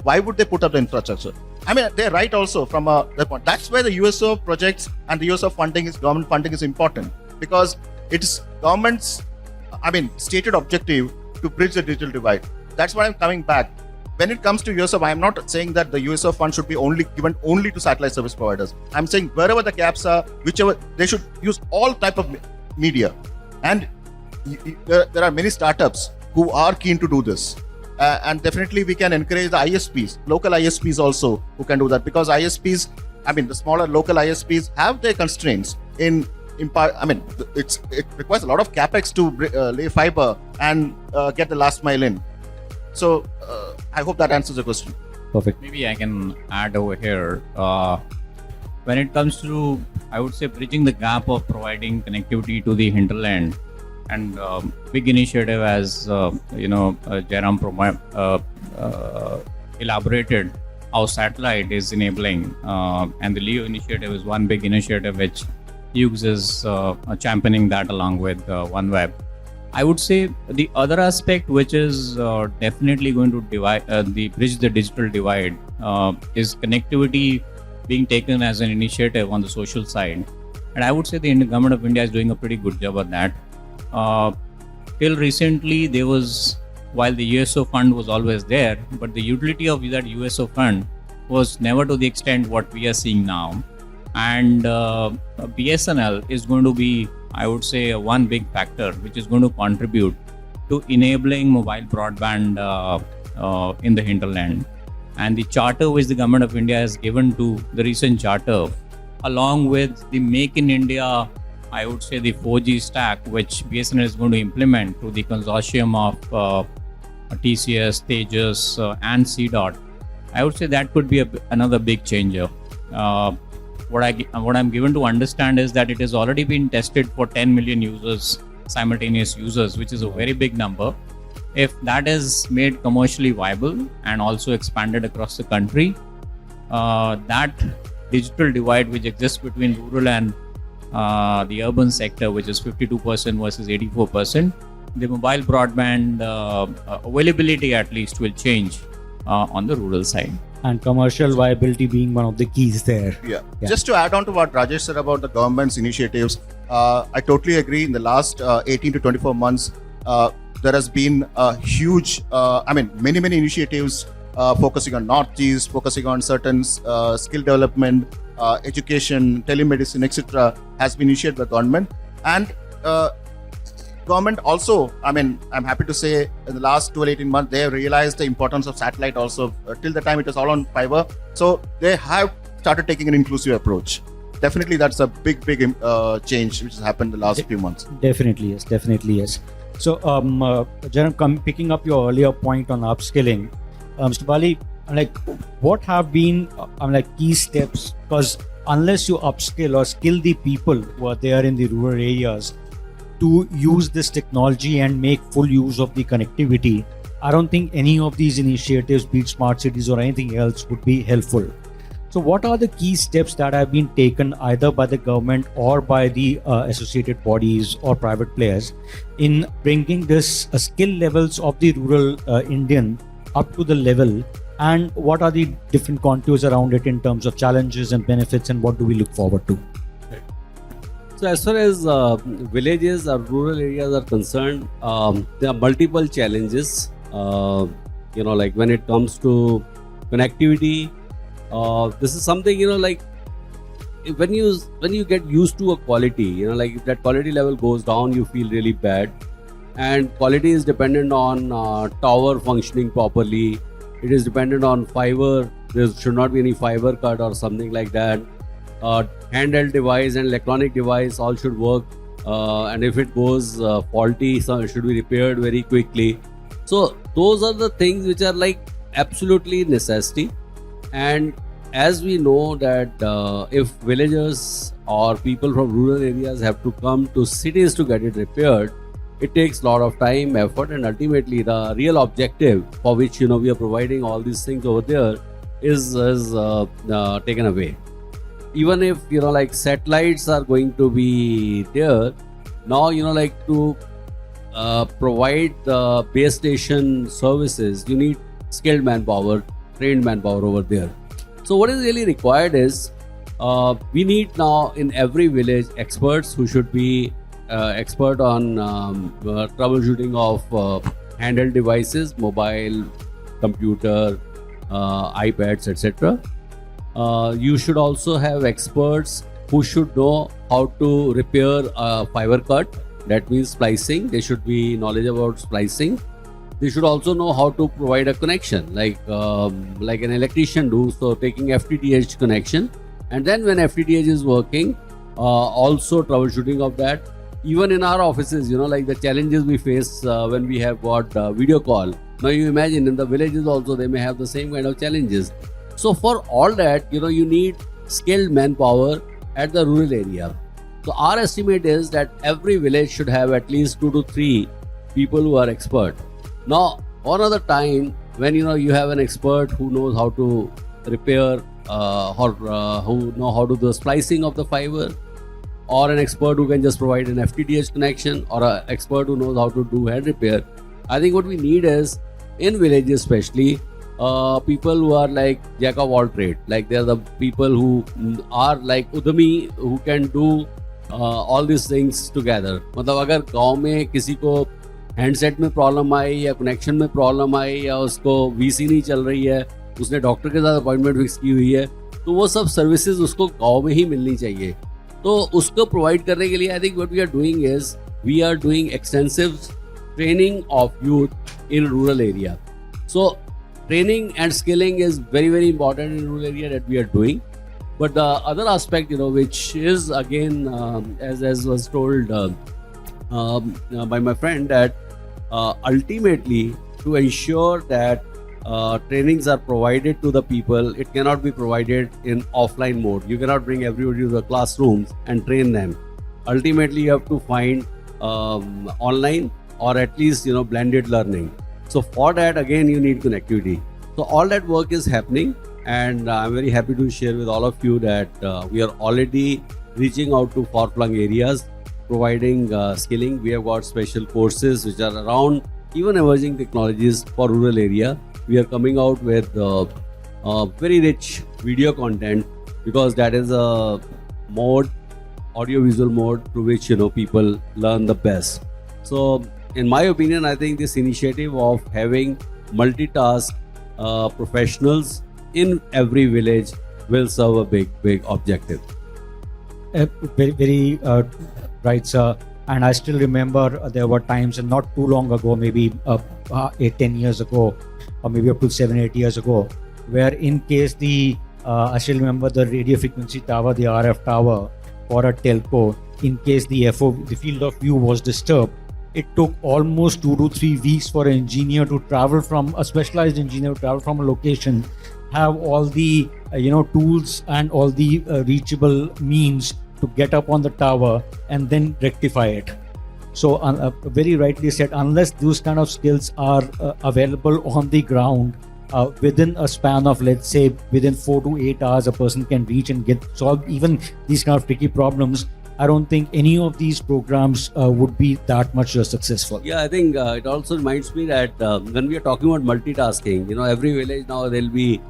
why would they put up the infrastructure? I mean, they're right also from that point. That's where the USO projects and the use of government funding is important, because it's government's, stated objective to bridge the digital divide. That's why I'm coming back. When it comes to USO, I'm not saying that the USO fund should be given only to satellite service providers. I'm saying wherever the gaps are, whichever, they should use all type of media. And there are many startups who are keen to do this. And definitely we can encourage the ISPs, local ISPs also, who can do that, because ISPs, the smaller local ISPs have their constraints it requires a lot of capex to lay fiber and get the last mile in. So I hope that answers the question. Perfect. Maybe I can add over here. When it comes to, I would say, bridging the gap of providing connectivity to the hinterland, and big initiative as Jairam elaborated how satellite is enabling, and the LEO initiative is one big initiative which Hughes is championing that along with OneWeb. I would say the other aspect which is definitely going to bridge the digital divide is connectivity being taken as an initiative on the social side. And I would say the government of India is doing a pretty good job on that. Till recently, while the USO fund was always there, but the utility of that USO fund was never to the extent what we are seeing now. And BSNL is going to be, I would say, one big factor which is going to contribute to enabling mobile broadband in the hinterland. And the charter which the government of India has given to the recent charter, along with the Make in India, I would say the 4G stack, which BSNL is going to implement to the consortium of TCS, Tejas, and CDOT. I would say that could be another big changer. What I'm given to understand is that it has already been tested for 10 million users, simultaneous users, which is a very big number. If that is made commercially viable and also expanded across the country, that digital divide which exists between rural and the urban sector, which is 52% versus 84%, the mobile broadband availability at least will change on the rural side. And commercial viability being one of the keys there. Yeah. Just to add on to what Rajesh said about the government's initiatives, I totally agree. In the last 18 to 24 months, there has been a huge, many initiatives focusing on Northeast, focusing on certain skill development, education, telemedicine, etc. has been initiated by government. And government also, I'm happy to say, in the last 12-18 months, they have realized the importance of satellite also. Till the time it was all on fiber. So they have started taking an inclusive approach. Definitely, that's a big change which has happened in the last few months. Definitely, yes. So, Jairam, picking up your earlier point on upskilling, Mr. Bali, what have been key steps? Because unless you upskill or skill the people who are there in the rural areas to use this technology and make full use of the connectivity, I don't think any of these initiatives, be it smart cities or anything else, would be helpful. So, what are the key steps that have been taken either by the government or by the associated bodies or private players in bringing this skill levels of the rural Indian up to the level? And what are the different contours around it in terms of challenges and benefits, and what do we look forward to? So as far as villages or rural areas are concerned, there are multiple challenges. Like when it comes to connectivity, this is something, like when you get used to a quality, like if that quality level goes down, you feel really bad. And quality is dependent on tower functioning properly. It is dependent on fiber. There should not be any fiber cut or something like that. Handheld device and electronic device all should work. And if it goes faulty, so it should be repaired very quickly. So those are the things which are like absolutely necessity. And as we know that if villagers or people from rural areas have to come to cities to get it repaired, it takes a lot of time, effort, and ultimately the real objective for which we are providing all these things over there is taken away. Even if like satellites are going to be there now, like to provide the base station services, you need skilled manpower, trained manpower over there. So what is really required is we need now in every village experts who should be expert on troubleshooting of handheld devices, mobile, computer, iPads, etc. You should also have experts who should know how to repair a fiber cut. That means splicing. They should be knowledgeable about splicing. They should also know how to provide a connection, like an electrician do. So taking FTTH connection, and then when FTTH is working, also troubleshooting of that. Even in our offices, like the challenges we face when we have got video call. Now you imagine in the villages also they may have the same kind of challenges. So for all that, you need skilled manpower at the rural area. So our estimate is that every village should have at least 2 to 3 people who are expert. Now, one other time when you have an expert who knows how to repair or who know how to do the splicing of the fiber, or an expert who can just provide an FTTH connection, or an expert who knows how to do hand repair. I think what we need is, in villages especially, people who are like jack of all trade. Like they are the people who are like Udami, who can do all these things together. मतलब अगर गांव में किसी को handset में problem आई या connection में problem आई या उसको वीसी नहीं चल रही है, उसने डॉक्टर के साथ अपॉइंटमेंट फिक्स की हुई है, तो वो सब सर्विसेज उसको गांव में ही मिलनी चाहिए. तो उसको प्रोवाइड करने के लिए I think what we are doing is we are doing extensive training of youth in rural area. So training and skilling is very, very important in rural area that we are doing. But the other aspect, which is again, as was told by my friend, that ultimately to ensure that trainings are provided to the people, it cannot be provided in offline mode. You cannot bring everybody to the classrooms and train them. Ultimately, you have to find online or at least blended learning. So for that, again, you need connectivity. So all that work is happening, and I'm very happy to share with all of you that we are already reaching out to far-flung areas, providing skilling. We have got special courses which are around even emerging technologies for rural area. We are coming out with very rich video content, because that is a mode, audio-visual mode, through which people learn the best. So in my opinion, I think this initiative of having multitask professionals in every village will serve a big objective. Very, very right, sir. And I still remember there were times, and not too long ago, maybe 8-10 years ago, or maybe up to 7-8 years ago, where in case I still remember the radio frequency tower, the RF tower for a telco, in case the field of view was disturbed, it took almost 2 to 3 weeks for an engineer to travel from a specialized engineer to travel from a location, have all the tools and all the reachable means to get up on the tower and then rectify it. So very rightly said, unless those kind of skills are available on the ground, within a span of, let's say, within 4 to 8 hours, a person can reach and get solved even these kind of tricky problems. I don't think any of these programs would be that much successful. Yeah, I think it also reminds me that when we are talking about multitasking, every village now there'll be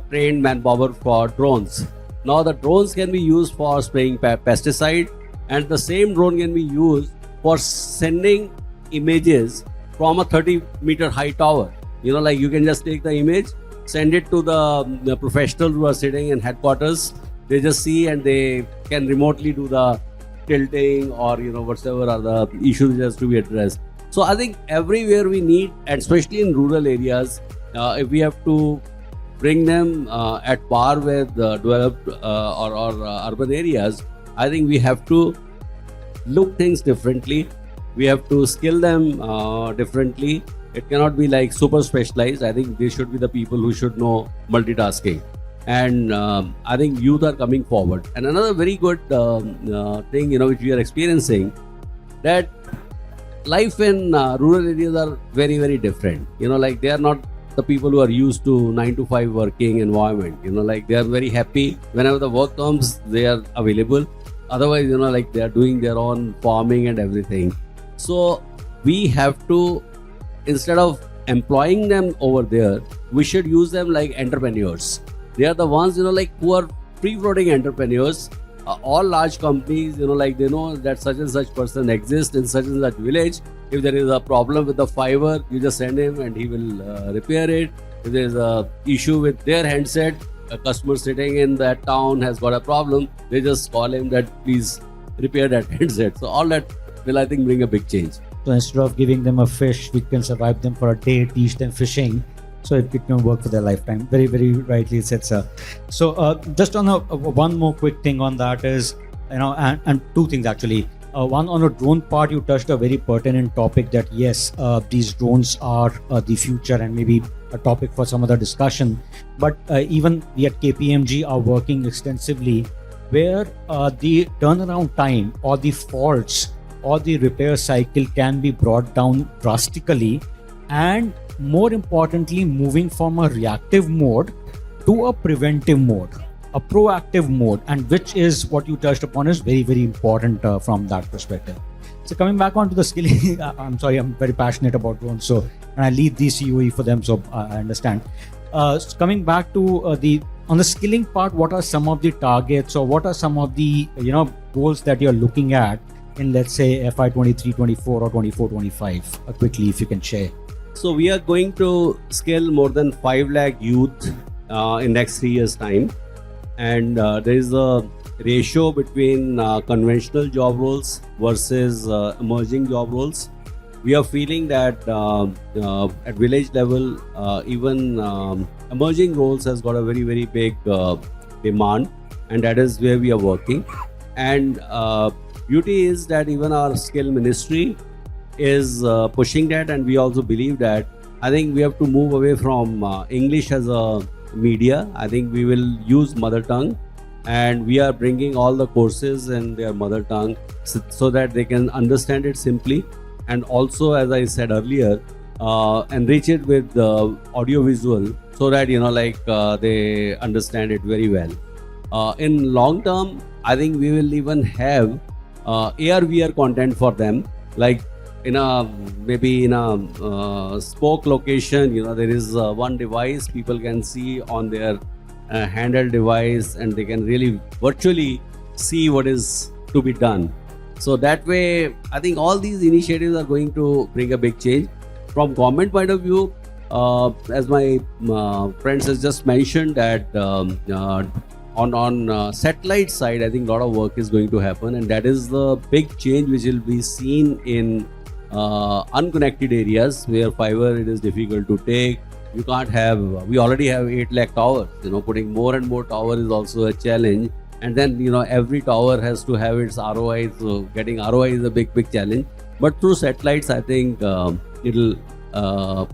trained manpower for drones. Now the drones can be used for spraying pesticide, and the same drone can be used for sending images from a 30-meter high tower. Like you can just take the image, send it to the professionals who are sitting in headquarters. They just see and they can remotely do the tilting or whatever are the issues has to be addressed. So I think everywhere we need, and especially in rural areas, if we have to bring them at par with developed or urban areas, I think we have to look things differently. We have to skill them differently. It cannot be like super specialized. I think they should be the people who should know multitasking. And I think youth are coming forward. And another very good thing, which we are experiencing, that life in rural areas are very, very different. Like they are not the people who are used to 9 to 5 working environment. Like they are very happy. Whenever the work comes, they are available. Otherwise, like they are doing their own farming and everything. So we have to, instead of employing them over there, we should use them like entrepreneurs. They are the ones, like who are free-floating entrepreneurs. All large companies, like they know that such and such person exists in such and such village. If there is a problem with the fiber, you just send him and he will repair it. If there is a issue with their handset, a customer sitting in that town has got a problem, they just call him that please repair that handset. So all that will, I think, bring a big change. So instead of giving them a fish, we can survive them for a day, teach them fishing, so it can work for their lifetime. Very, very rightly said, sir. So just on one more quick thing on that is, and two things actually. One, on a drone part, you touched a very pertinent topic that yes, these drones are the future and maybe a topic for some other discussion. But even we at KPMG are working extensively where the turnaround time or the faults or the repair cycle can be brought down drastically, and more importantly, moving from a reactive mode to a preventive mode, a proactive mode, and which is what you touched upon is very, very important from that perspective. So coming back onto the skilling, I'm sorry, I'm very passionate about drones, so and I lead the COE for them, so I understand. Coming back to on the skilling part, what are some of the targets or what are some of the goals that you're looking at in, let's say, FY 23-24 or 24-25? Quickly, if you can share. So we are going to skill more than 5 lakh youth in next 3 years time, and there is a ratio between conventional job roles versus emerging job roles. We are feeling that at village level, even emerging roles has got a very, very big demand, and that is where we are working. And beauty is that even our skill ministry is pushing that, and we also believe that I think we have to move away from English as a media. I think we will use mother tongue, and we are bringing all the courses in their mother tongue so that they can understand it simply, and also, as I said earlier, enrich it with audio visual so that they understand it very well. In long term, I think we will even have AR VR content for them, like maybe in a spoke location, there is one device people can see on their handheld device, and they can really virtually see what is to be done. So that way, I think all these initiatives are going to bring a big change. From government point of view, as my friends has just mentioned, that on satellite side, I think a lot of work is going to happen, and that is the big change which will be seen in unconnected areas where fiber it is difficult to take. You can't have, we already have 8 lakh towers, putting more and more towers is also a challenge. And then, every tower has to have its ROI. So getting ROI is a big, big challenge. But through satellites, I think it'll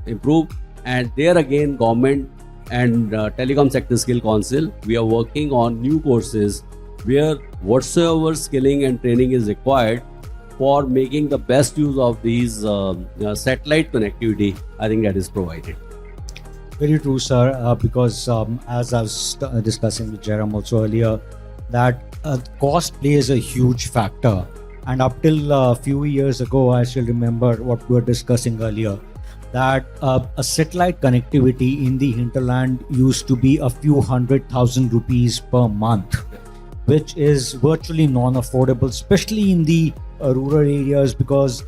improve. And there again, government and Telecom Sector Skill Council, we are working on new courses where whatsoever skilling and training is required for making the best use of these satellite connectivity, I think that is provided. Very true, sir. Because as I was discussing with Jairam also earlier, that cost plays a huge factor. And up till a few years ago, I still remember what we were discussing earlier, that a satellite connectivity in the hinterland used to be a few 100,000 rupees per month, which is virtually non-affordable, especially in the rural areas, because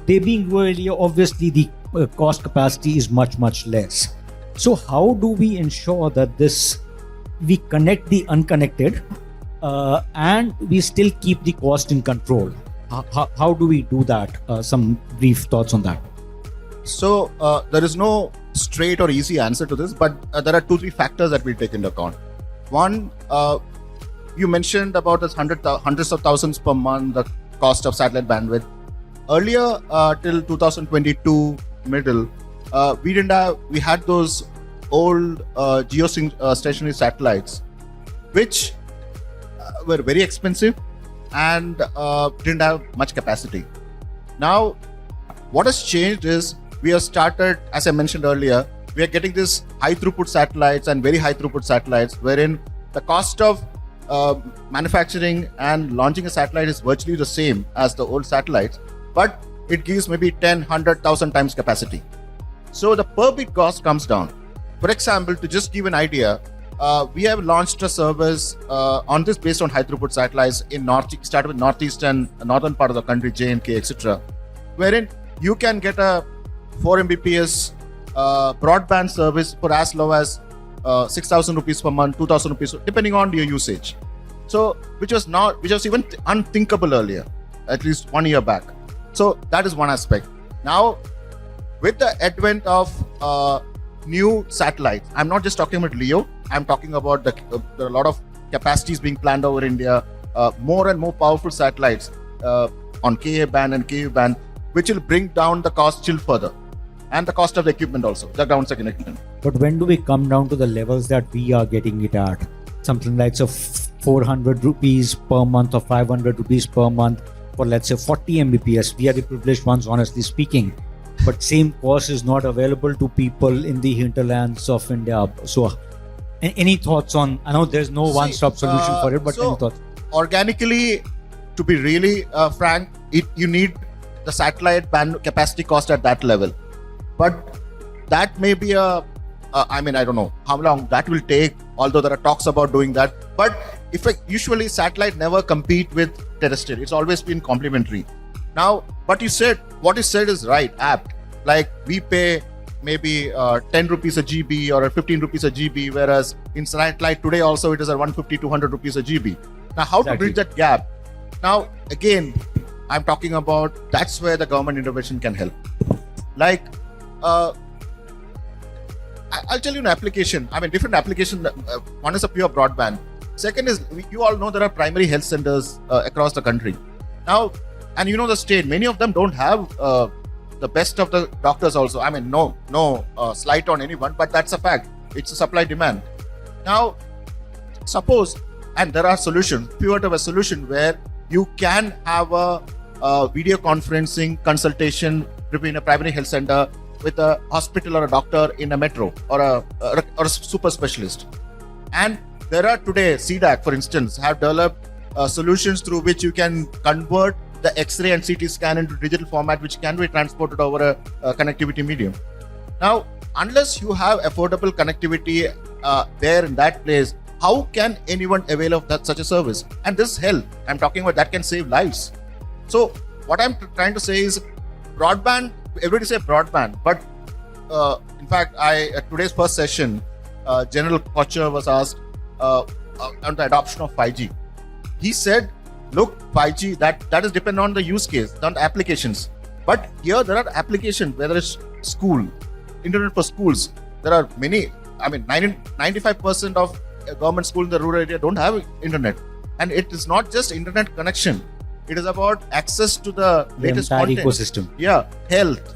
they being rural area, obviously the cost capacity is much less. So how do we ensure that we connect the unconnected and we still keep the cost in control? How do we do that? Some brief thoughts on that. So there is no straight or easy answer to this, but there are 2-3 factors that we take into account. One, you mentioned about this hundreds of thousands per month, the cost of satellite bandwidth. Earlier, till 2022 middle, we had those old geostationary satellites, which were very expensive and didn't have much capacity. Now, what has changed is we have started, as I mentioned earlier, we are getting this high throughput satellites and very high throughput satellites, wherein the cost of manufacturing and launching a satellite is virtually the same as the old satellites, but it gives maybe 10, 100,000 times capacity. So the per bit cost comes down. For example, to just give an idea, we have launched a service on this based on high throughput satellites in started with northeast and northern part of the country, J&K, etc., wherein you can get a 4 Mbps broadband service for as low as 6,000 rupees per month, 2,000 rupees, depending on your usage. So, which was even unthinkable earlier, at least 1 year back. So that is one aspect. Now, with the advent of new satellites, I'm not just talking about LEO. I'm talking about there are a lot of capacities being planned over India, more and more powerful satellites on Ka band and Ku band, which will bring down the cost still further, and the cost of the equipment also, the ground second equipment. But when do we come down to the levels that we are getting it at? Something like 400 rupees per month or 500 rupees per month for, let's say, 40 Mbps. We are the privileged ones, honestly speaking. But same cost is not available to people in the hinterlands of India. So any thoughts on, I know there's no one-stop solution for it, but any thoughts? Organically, to be really frank, you need the satellite band capacity cost at that level. But that may be I don't know how long that will take, although there are talks about doing that. But usually satellite never compete with terrestrial. It's always been complementary. Now, what you said is right, apt. Like we pay maybe 10 rupees a GB or 15 rupees a GB, whereas in satellite today also it is at 150, 200 rupees a GB. Now, how to bridge that gap? Now, again, I'm talking about that's where the government intervention can help. Like, I'll tell you an application. Different application. One is a pure broadband. Second is, you all know there are primary health centers across the country. Now, and you know the state, many of them don't have the best of the doctors also. No slight on anyone, but that's a fact. It's a supply demand. Now, suppose, and there are solutions, pivot of a solution where you can have a video conferencing consultation between a primary health center with a hospital or a doctor in a metro or a super specialist. And there are today, CDAC for instance, have developed solutions through which you can convert the X-ray and CT scan into digital format, which can be transported over a connectivity medium. Now, unless you have affordable connectivity there in that place, how can anyone avail of such a service? And this health, I'm talking about, that can save lives. So what I'm trying to say is broadband, everybody say broadband, but in fact, at today's first session, General Kocher was asked on the adoption of 5G. He said, look, 5G, that is dependent on the use case, on the applications. But here there are applications, whether it's school, internet for schools. There are many, 95% of government schools in the rural area don't have internet. And it is not just internet connection. It is about access to the latest content. Ecosystem. Yeah, health,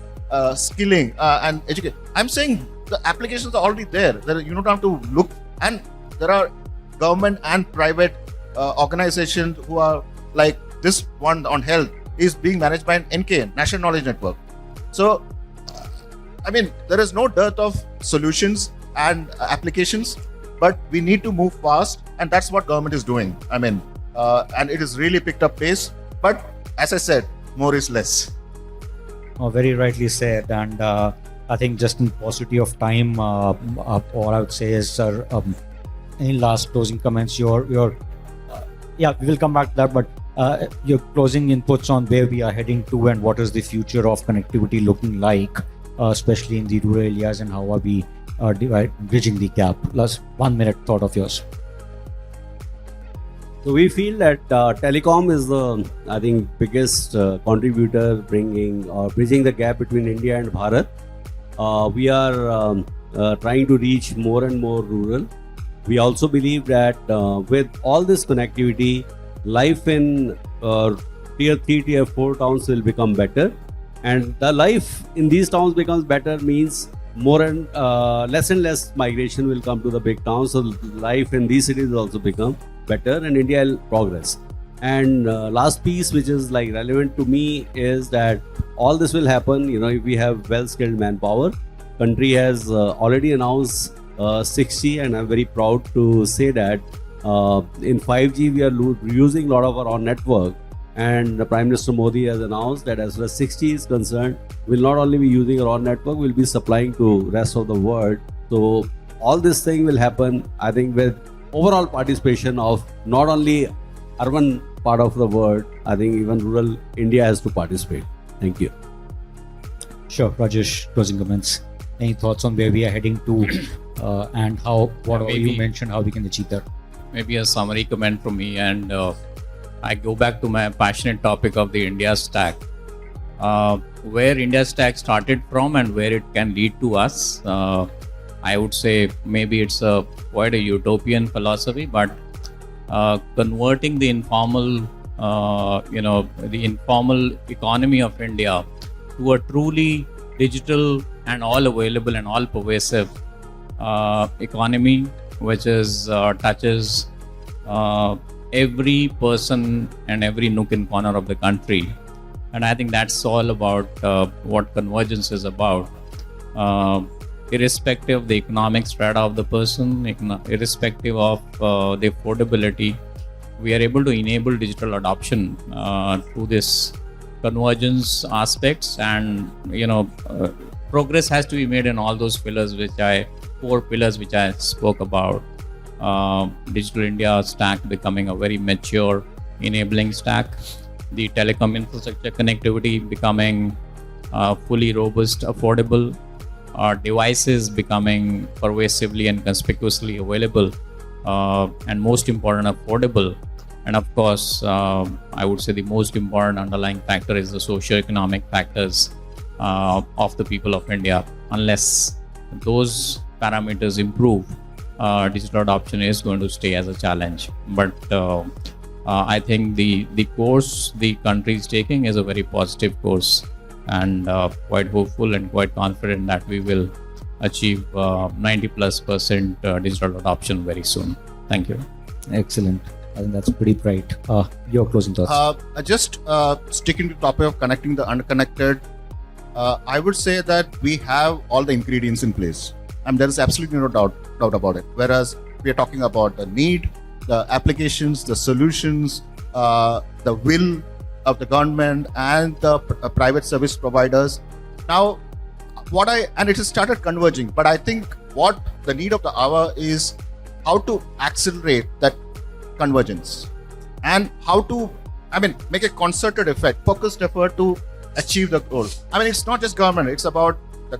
skilling, and education. I'm saying the applications are already there. You don't have to look. And there are government and private organizations who are like this one on health is being managed by an NKN, National Knowledge Network. So I mean, there is no dearth of solutions and applications, but we need to move fast, and that's what government is doing. I mean, and it has really picked up pace. But as I said, more is less. Oh, very rightly said. And I think just in paucity of time, all I would say is, sir, any last closing comments? Yeah, we will come back to that, but your closing inputs on where we are heading to and what is the future of connectivity looking like, especially in the rural areas, and how are we bridging the gap? Last 1 minute thought of yours. So we feel that telecom is the, I think, biggest contributor bridging the gap between India and Bharat. We are trying to reach more and more rural. We also believe that with all this connectivity, life in tier 3, tier 4 towns will become better. And the life in these towns becomes better means less and less migration will come to the big towns. So life in these cities will also become better and India will progress. And last piece, which is like relevant to me, is that all this will happen, if we have well-skilled manpower. Country has already announced 6G, and I'm very proud to say that in 5G we are using a lot of our own network. And the Prime Minister Modi has announced that as far as 6G is concerned, we'll not only be using our own network, we'll be supplying to rest of the world. So all this thing will happen, I think, with overall participation of not only urban part of the world, I think even rural India has to participate. Thank you. Sure, Rajesh, closing comments. Any thoughts on where we are heading to and what you mentioned, how we can achieve that? Maybe a summary comment from me, and I go back to my passionate topic of the India stack. Where India stack started from and where it can lead to us. I would say maybe it's quite a utopian philosophy, but converting the informal, the informal economy of India to a truly digital and all available and all pervasive economy, which is touches every person and every nook and corner of the country. And I think that's all about what convergence is about. Irrespective of the economic strata of the person, irrespective of the affordability, we are able to enable digital adoption through this convergence aspects. And progress has to be made in all those four pillars which I spoke about. Digital India stack becoming a very mature enabling stack, the telecom infrastructure connectivity becoming fully robust, affordable, devices becoming pervasively and conspicuously available, and most important, affordable. And of course, I would say the most important underlying factor is the socio-economic factors of the people of India. Unless those parameters improve, digital adoption is going to stay as a challenge. But I think the course the country is taking is a very positive course, and quite hopeful and quite confident that we will achieve 90+% digital adoption very soon. Thank you. Excellent. I think that's pretty bright. Your closing thoughts? Just sticking to the topic of connecting the unconnected, I would say that we have all the ingredients in place. And there is absolutely no doubt about it. Whereas we are talking about the need, the applications, the solutions, the will of the government and the private service providers. Now, and it has started converging, but I think what the need of the hour is how to accelerate that convergence and how to, make a concerted effort, focused effort to achieve the goal. It's not just government, it's about the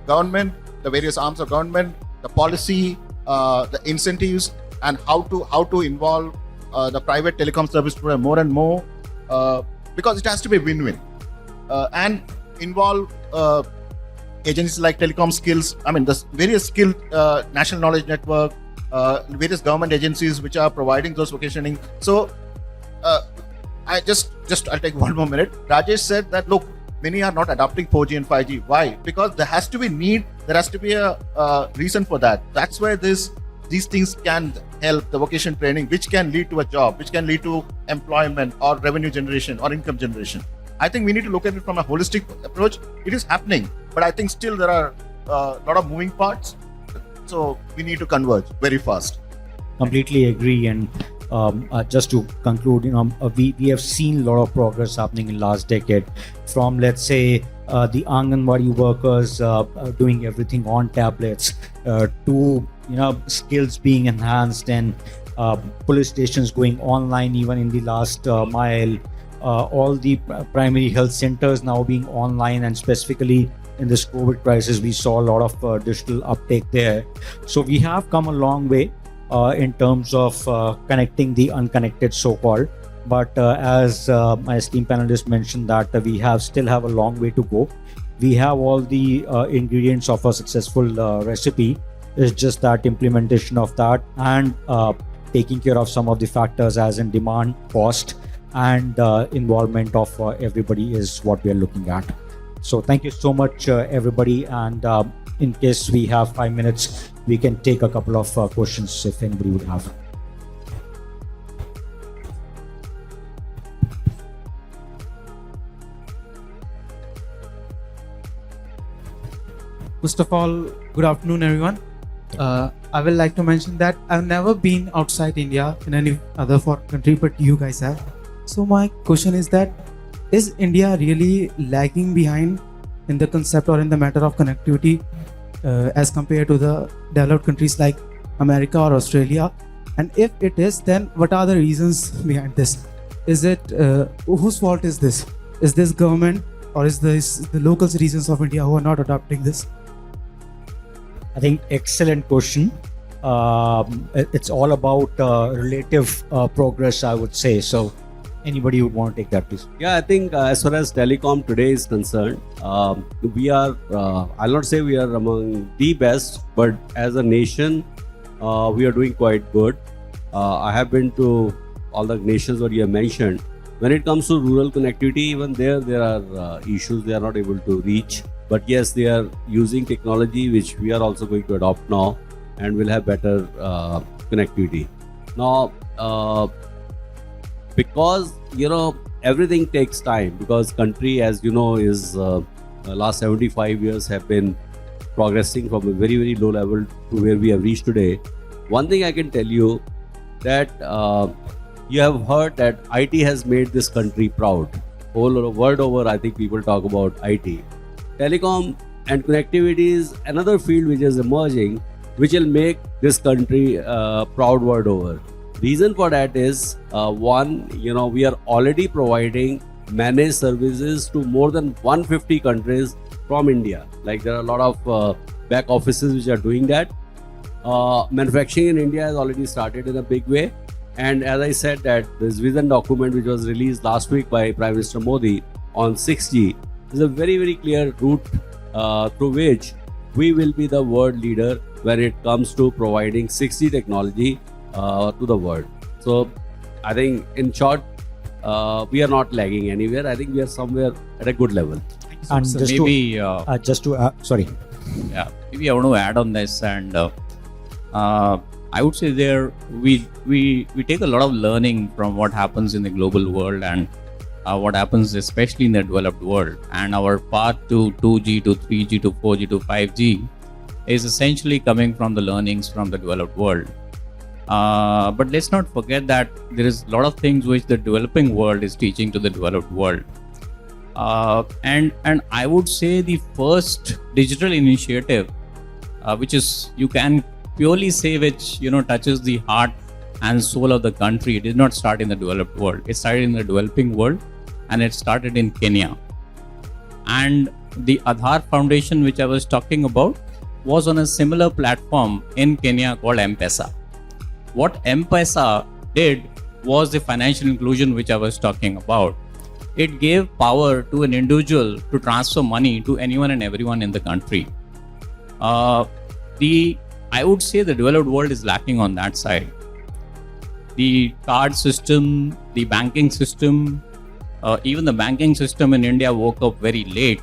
government, the various arms of government, the policy, the incentives, and how to involve the private telecom service provider more and more, because it has to be win-win, and involve agencies like telecom skills. The various skilled national knowledge network, various government agencies which are providing those vocationing. So I'll take 1 more minute. Rajesh said that look, many are not adopting 4G and 5G. Why? Because there has to be need. There has to be a reason for that. That's where these things can help the vocation training, which can lead to a job, which can lead to employment or revenue generation or income generation. I think we need to look at it from a holistic approach. It is happening. but I think still there are a lot of moving parts. So we need to converge very fast. Completely agree. And just to conclude, we have seen a lot of progress happening in last decade, from let's say the Anganwadi workers doing everything on tablets, to skills being enhanced, and police stations going online even in the last mile, all the primary health centers now being online, and specifically in this COVID crisis we saw a lot of digital uptake there. So we have come a long way in terms of connecting the unconnected, so-called. But as my esteemed panelist mentioned, that we still have a long way to go. We have all the ingredients of a successful recipe. It's just that implementation of that, and taking care of some of the factors as in demand, cost, and involvement of everybody is what we are looking at. So thank you so much, everybody. And in case we have 5 minutes, we can take a couple of questions if anybody would have. First of all, good afternoon, everyone. I will like to mention that I've never been outside India in any other foreign country, but you guys have. So my question is that, is India really lagging behind in the concept or in the matter of connectivity as compared to the developed countries like America or Australia? And if it is, then what are the reasons behind this? Is it, whose fault is this? Is this government, or is this the local citizens of India who are not adopting this? I think excellent question. It's all about relative progress, I would say. So anybody would want to take that, please? Yeah, I think as far as telecom today is concerned, we are, I'll not say we are among the best, but as a nation, we are doing quite good. I have been to all the nations that you have mentioned. When it comes to rural connectivity, even there are issues. They are not able to reach. But yes, they are using technology which we are also going to adopt now, and will have better connectivity. Now, because everything takes time, because country, as you know, is last 75 years have been progressing from a very, very low level to where we have reached today. One thing I can tell you, that you have heard that IT has made this country proud. Whole world over, I think people talk about IT. Telecom and connectivity is another field which is emerging, which will make this country proud world over. Reason for that is, one, we are already providing managed services to more than 150 countries from India. Like, there are a lot of back offices which are doing that. Manufacturing in India has already started in a big way. And as I said, that this vision document which was released last week by Prime Minister Modi on 6G is a very, very clear route through which we will be the world leader when it comes to providing 6G technology to the world. So I think, in short, we are not lagging anywhere. I think we are somewhere at a good level. And So just maybe, sorry. yeah, maybe I want to add on this, and I would say we take a lot of learning from what happens in the global world and what happens especially in the developed world, and our path to 2G to 3G to 4G to 5G is essentially coming from the learnings from the developed world. But let's not forget that there is a lot of things which the developing world is teaching to the developed world. And I would say the first digital initiative, which is, you can purely say, which touches the heart and soul of the country, it did not start in the developed world. It started in the developing world, and it started in Kenya. And the Aadhaar Foundation, which I was talking about, was on a similar platform in Kenya called M-Pesa. What M-Pesa did was the financial inclusion which I was talking about. It gave power to an individual to transfer money to anyone and everyone in the country. I would say the developed world is lacking on that side. The card system, the banking system, even the banking system in India woke up very late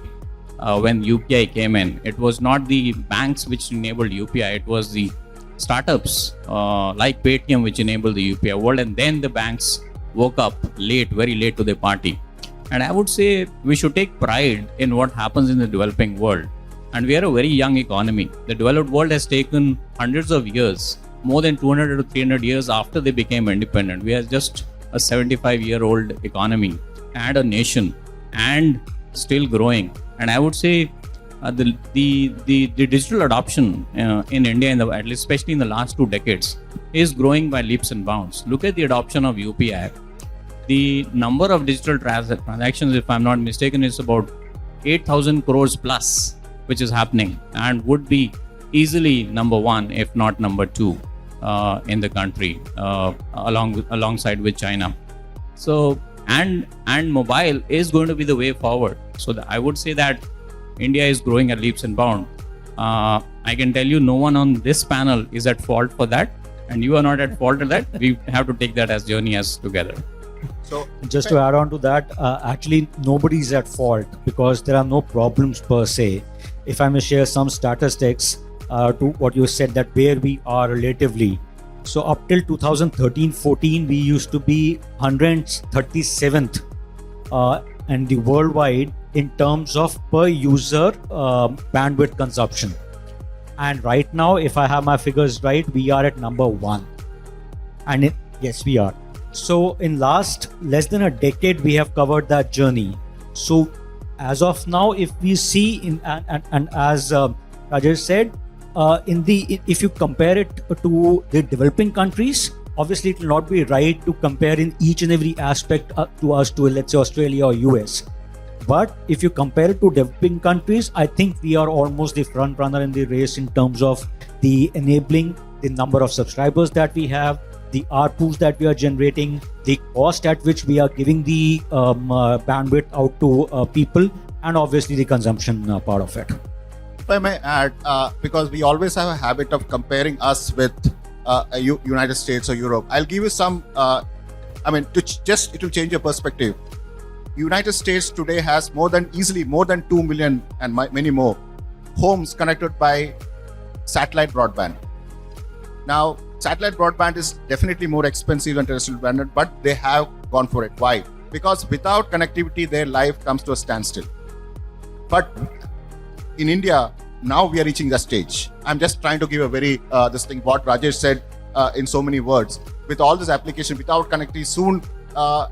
when UPI came in. It was not the banks which enabled UPI, it was the startups like Paytm which enabled the UPI world, and then the banks woke up late, very late to the party. And I would say we should take pride in what happens in the developing world. and we are a very young economy. The developed world has taken hundreds of years, more than 200 to 300 years after they became independent. We are just a 75-year-old economy and a nation, and still growing. And I would say the digital adoption in India, at least especially in the last 2 decades, is growing by leaps and bounds. Look at the adoption of UPI. The number of digital transactions, if I'm not mistaken, is about 8,000 crores plus, which is happening, and would be easily number 1, if not number 2, in the country, alongside with China. So, and mobile is going to be the way forward. So I would say that India is growing at leaps and bounds. I can tell you, no one on this panel is at fault for that, and you are not at fault for that. We have to take that as journey as together. So just to add on to that, actually nobody's at fault because there are no problems per se. If I may share some statistics to what you said, that where we are relatively. So up till 2013-14, we used to be 137th and the worldwide in terms of per user bandwidth consumption. And right now, if I have my figures right, we are at number 1. And yes, we are. So in last less than a decade, we have covered that journey. So as of now, if we see and as Rajesh said, if you compare it to the developing countries, obviously it will not be right to compare in each and every aspect to let's say Australia or US. But if you compare it to developing countries, I think we are almost the front runner in the race in terms of the enabling, the number of subscribers that we have, the ARPUs that we are generating, the cost at which we are giving the bandwidth out to people, and obviously the consumption part of it. if I may add, because we always have a habit of comparing us with United States or Europe, I'll give you some, it will change your perspective. United States today has easily more than 2 million and many more homes connected by satellite broadband. Now, satellite broadband is definitely more expensive than terrestrial broadband, but they have gone for it. Why? Because without connectivity, their life comes to a standstill. But in India, now we are reaching that stage. I'm just trying to give a very, what Rajesh said in so many words. With all this application, without connectivity, soon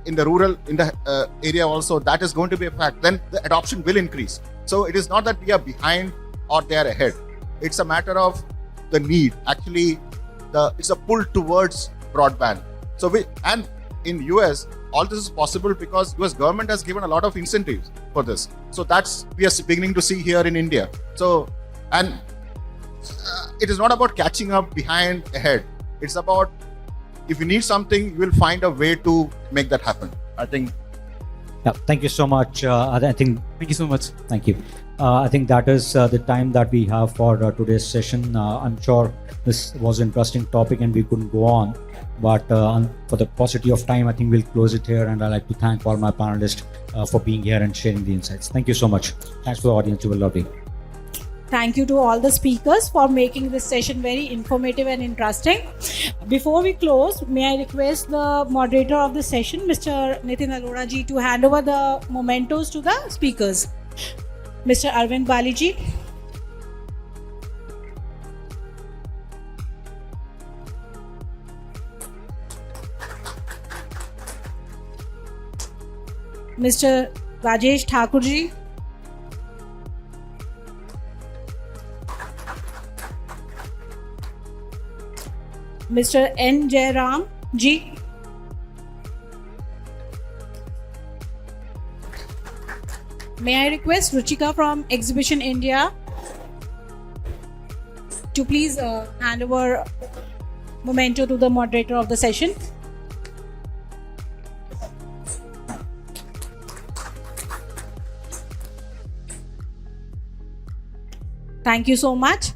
in the area also, that is going to be a fact. Then the adoption will increase. So it is not that we are behind or they are ahead. It's a matter of the need. Actually, it's a pull towards broadband. So in US, all this is possible because US government has given a lot of incentives for this. So we are beginning to see here in India. So, and it is not about catching up behind ahead. It's about, if you need something, you will find a way to make that happen. I think. Yeah, thank you so much. Thank you so much. Thank you. I think that is the time that we have for today's session. I'm sure this was an interesting topic and we couldn't go on. But for the paucity of time, I think we'll close it here. And I'd like to thank all my panelists for being here and sharing the insights. Thank you so much. Thanks for the audience. You were lovely. Thank you to all the speakers for making this session very informative and interesting. Before we close, may I request the moderator of the session, Mr. Nitin Arora ji, to hand over the mementos to the speakers. Mr. Arvind Bali ji. Mr. Rajesh Thakur ji. Mr. N. Jairam ji. May I request Ruchika from Exhibition India to please hand over memento to the moderator of the session. Thank you so much.